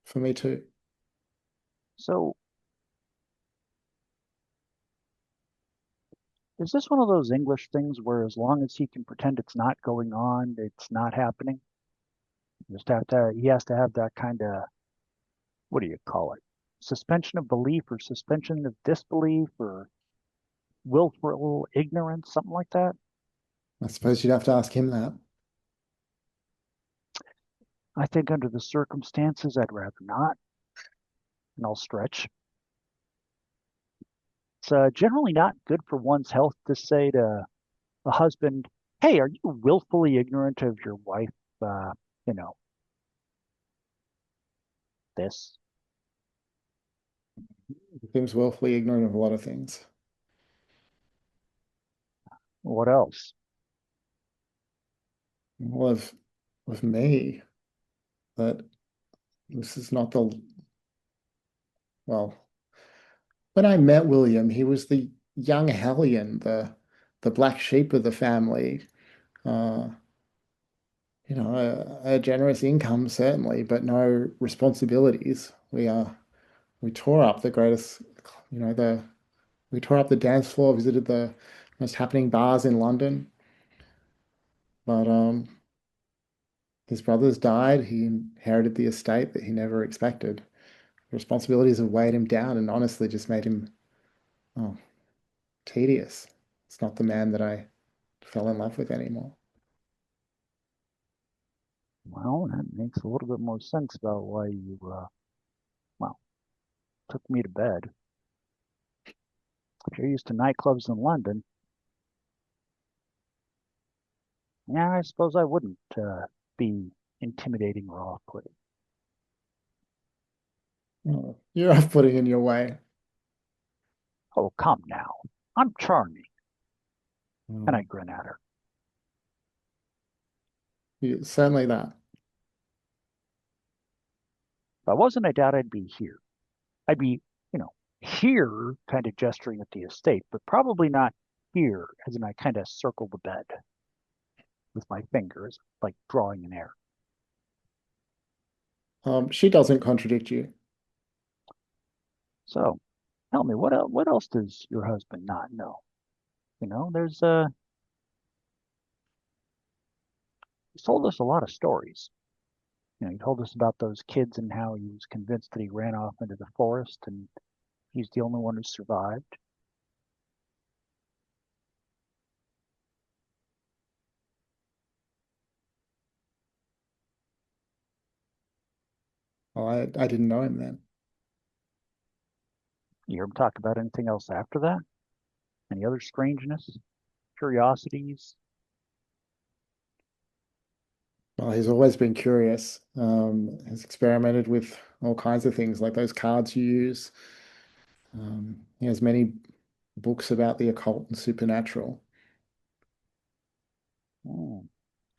For me too. So, is this one of those English things where as long as he can pretend it's not going on, it's not happening? He has to have that kind of, what do you call it? Suspension of belief or suspension of disbelief or willful ignorance, something like that. I suppose you'd have to ask him that. I think under the circumstances, I'd rather not, and I'll stretch. It's generally not good for one's health to say to a husband, "Hey, are you willfully ignorant of your wife, uh, you know, this?" He seems willfully ignorant of a lot of things. What else? Well, of me, that this is not the, well, when I met William, he was the young hellion, the black sheep of the family. Uh, a generous income certainly, but no responsibilities. We tore up the greatest, you know, the we tore up the dance floor, visited the most happening bars in London. But his brothers died. He inherited the estate that he never expected. The responsibilities have weighed him down and honestly just made him, oh, tedious. It's not the man that I fell in love with anymore. Well, that makes a little bit more sense about why you, well, took me to bed. If you're used to nightclubs in London, yeah, I suppose I wouldn't be intimidating or off-putting. Oh, you're off-putting in your way. Oh, come now. I'm charming. And I Oh, grin at her. certainly that. If I wasn't, I doubt I'd be here. I'd be, you know, here kind of gesturing at the estate, but probably not here, as in I kind of circle the bed with my fingers, like drawing an air. She doesn't contradict you. So tell me, what else does your husband not know? You know, he's told us a lot of stories. You know, he told us about those kids and how he was convinced that he ran off into the forest and he's the only one who survived. Well, I didn't know him then. You hear him talk about anything else after that? Any other strangeness, curiosities? Well, he's always been curious. Has experimented with all kinds of things, like those cards you use. He has many books about the occult and supernatural. Hmm.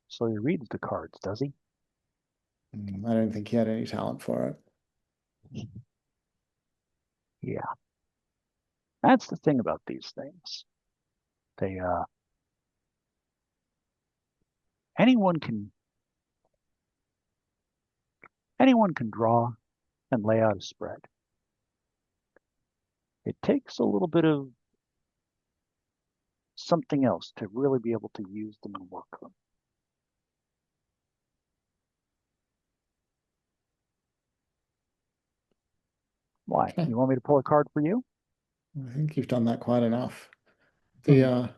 So he reads the cards, does he? I don't think he had any talent for it. Yeah. That's the thing about these things. They anyone can anyone can draw and lay out a spread. It takes a little bit of something else to really be able to use them and work them. Why? Okay. You want me to pull a card for you? I think you've done that quite enough. The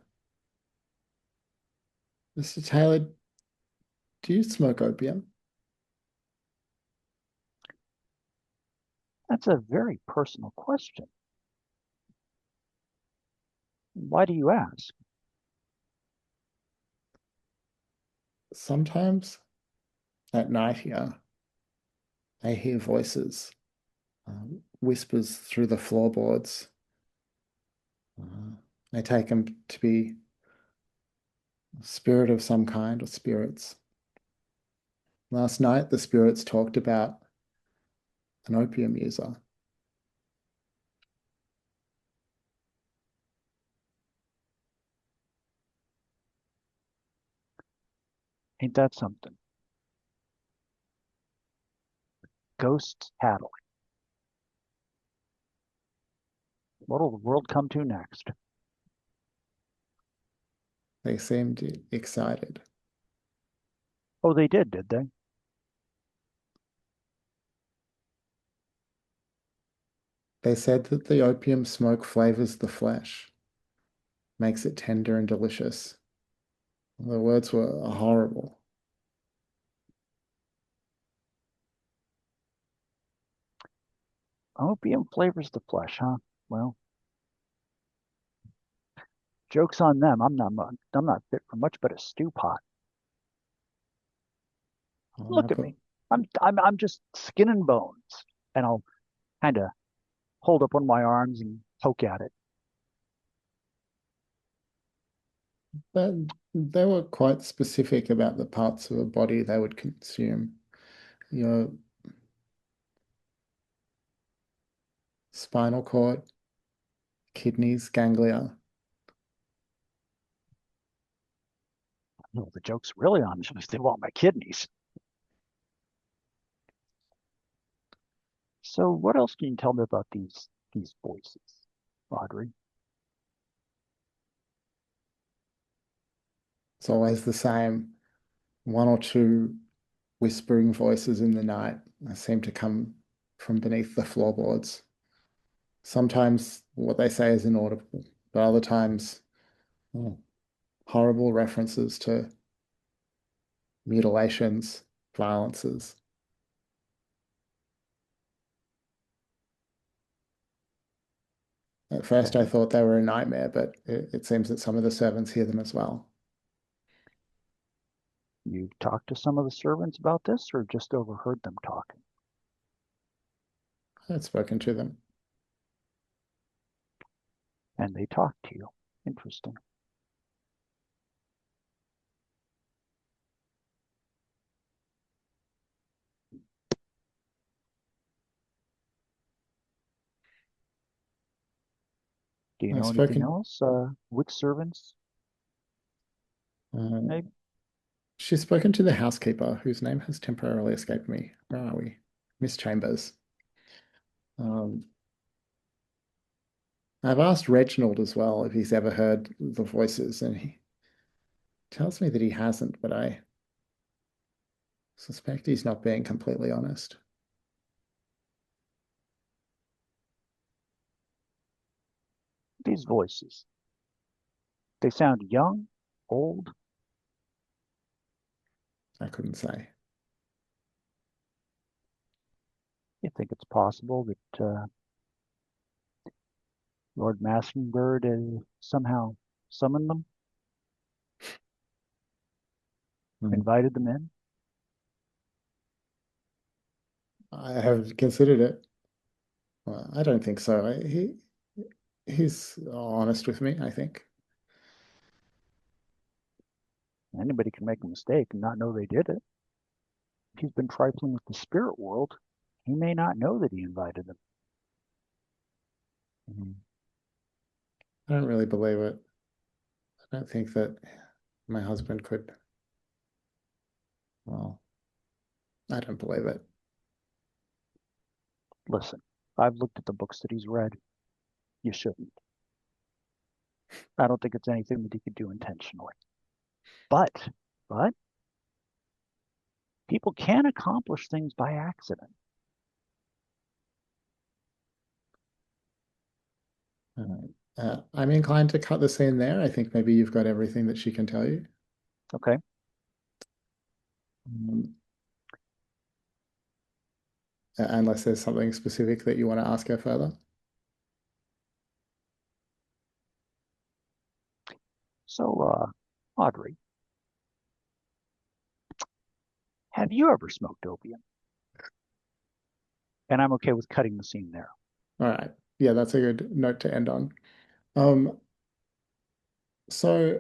Hmm. Mr. Taylor, do you smoke opium? That's a very personal question. Why do you ask? Sometimes at night here, I hear voices, whispers through the floorboards. I take them to be a spirit of some kind or spirits. Last night, the spirits talked about an opium user. Ain't that something? Ghosts tattling. What'll the world come to next? They seemed excited. Oh, they did they? They said that the opium smoke flavors the flesh, makes it tender and delicious. The words were horrible. Opium flavors the flesh, huh? Well, joke's on them. I'm not fit for much but a stew pot. I Look at put me. I'm just skin and bones. And I'll kind of hold up one of my arms and poke at it. But they were quite specific about the parts of the body they would consume. Your spinal cord, kidneys, ganglia. Well, the joke's really on them if they want my kidneys. So what else can you tell me about these voices, Audrey? It's always the same. One or two whispering voices in the night that seem to come from beneath the floorboards. Sometimes what they say is inaudible, but other times, oh, horrible references to mutilations, violences. At first, I Okay. thought they were a nightmare, but it seems that some of the servants hear them as well. You talked to some of the servants about this or just overheard them talking? I've spoken to them. And they talked to you. Interesting. Do you I've know anything spoken. else? Which servants? Uh, Maybe. she's spoken to the housekeeper, whose name has temporarily escaped me. Where are we? Miss Chambers. Um, I've asked Reginald as well if he's ever heard the voices, and he tells me that he hasn't, but I suspect he's not being completely honest. These voices. They sound young, old. I couldn't say. You think it's possible that Lord Massingberd has somehow summoned them, Mm. invited them in? I have considered it. Well, I don't think so. He's honest with me, I think. Anybody can make a mistake and not know they did it. If he's been trifling with the spirit world, he may not know that he invited them. Mm. I don't really believe it. I don't think that my husband could. Well, I don't believe it. Listen, I've looked at the books that he's read. You shouldn't. I don't think it's anything that he could do intentionally. But, but people can accomplish things by accident. I'm inclined to cut the scene there. I think maybe you've got everything that she can tell you. Okay. Um, unless there's something specific that you want to ask her further. So, Audrey, have you ever smoked opium? And I'm okay with cutting the scene there. All right. Yeah, that's a good note to end on. Um, so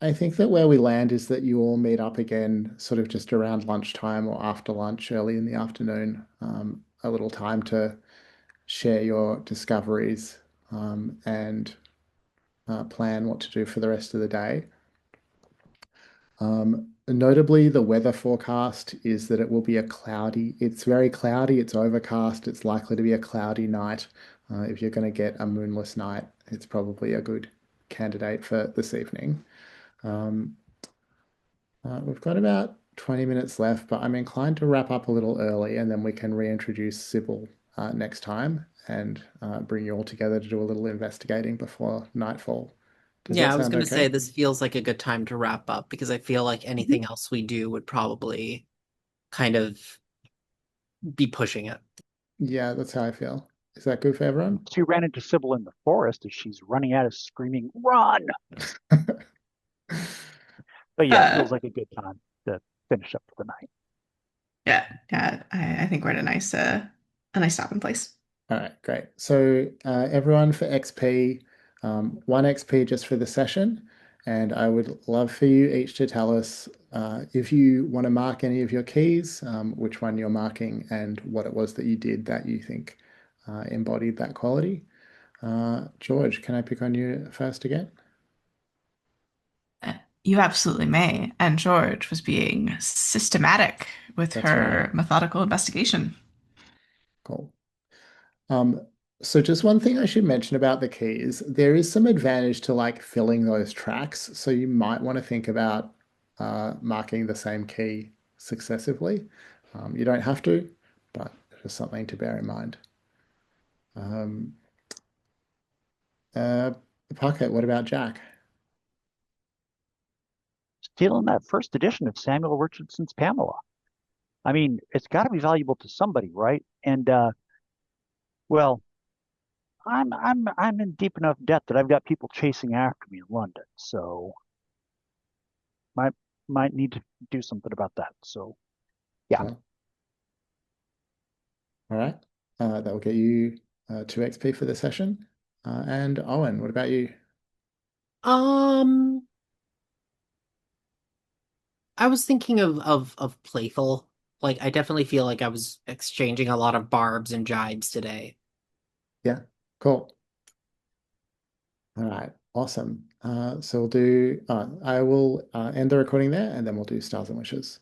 I think that where we land is that you all meet up again, sort of just around lunchtime or after lunch, early in the afternoon. A little time to share your discoveries and plan what to do for the rest of the day. Notably, the weather forecast is that it will be it's very cloudy, it's overcast, it's likely to be a cloudy night. If you're going to get a moonless night, it's probably a good candidate for this evening. Um, we've got about 20 minutes left, but I'm inclined to wrap up a little early and then we can reintroduce Sybil next time and bring you all together to do a little investigating before nightfall. Does Yeah, that I was sound going to say okay? this feels like a good time to wrap up because I feel like anything else we do would probably kind of be pushing it. Yeah, that's how I feel. Is that good for everyone? She ran into Sybil in the forest as she's running at us screaming, "Run!" But yeah, it Uh, feels like a good time to finish up for the night. yeah, I think we're at a nice stopping place. All right, great. So everyone for XP, 1 XP just for the session. And I would love for you each to tell us if you want to mark any of your keys, which one you're marking, and what it was that you did that you think embodied that quality. George, can I pick on you first again? Uh, You absolutely may. And George was being systematic with That's right. her methodical investigation. Cool. Um, so just one thing I should mention about the keys, there is some advantage to like filling those tracks. So you might want to think about marking the same key successively. You don't have to, but just something to bear in mind. Um, uh, Puckett, what about Jack? Stealing that first edition of Samuel Richardson's Pamela. I mean, it's got to be valuable to somebody, right? And well, I'm in deep enough debt that I've got people chasing after me in London, so might might need to do something about that. So yeah, Sure. All right. That will get you 2 XP for the session. And Owen, what about you? Um, I was thinking of playful. Like I definitely feel like I was exchanging a lot of barbs and jibes today. Yeah, cool. All right, awesome. So we'll do, I will end the recording there and then we'll do stars and wishes.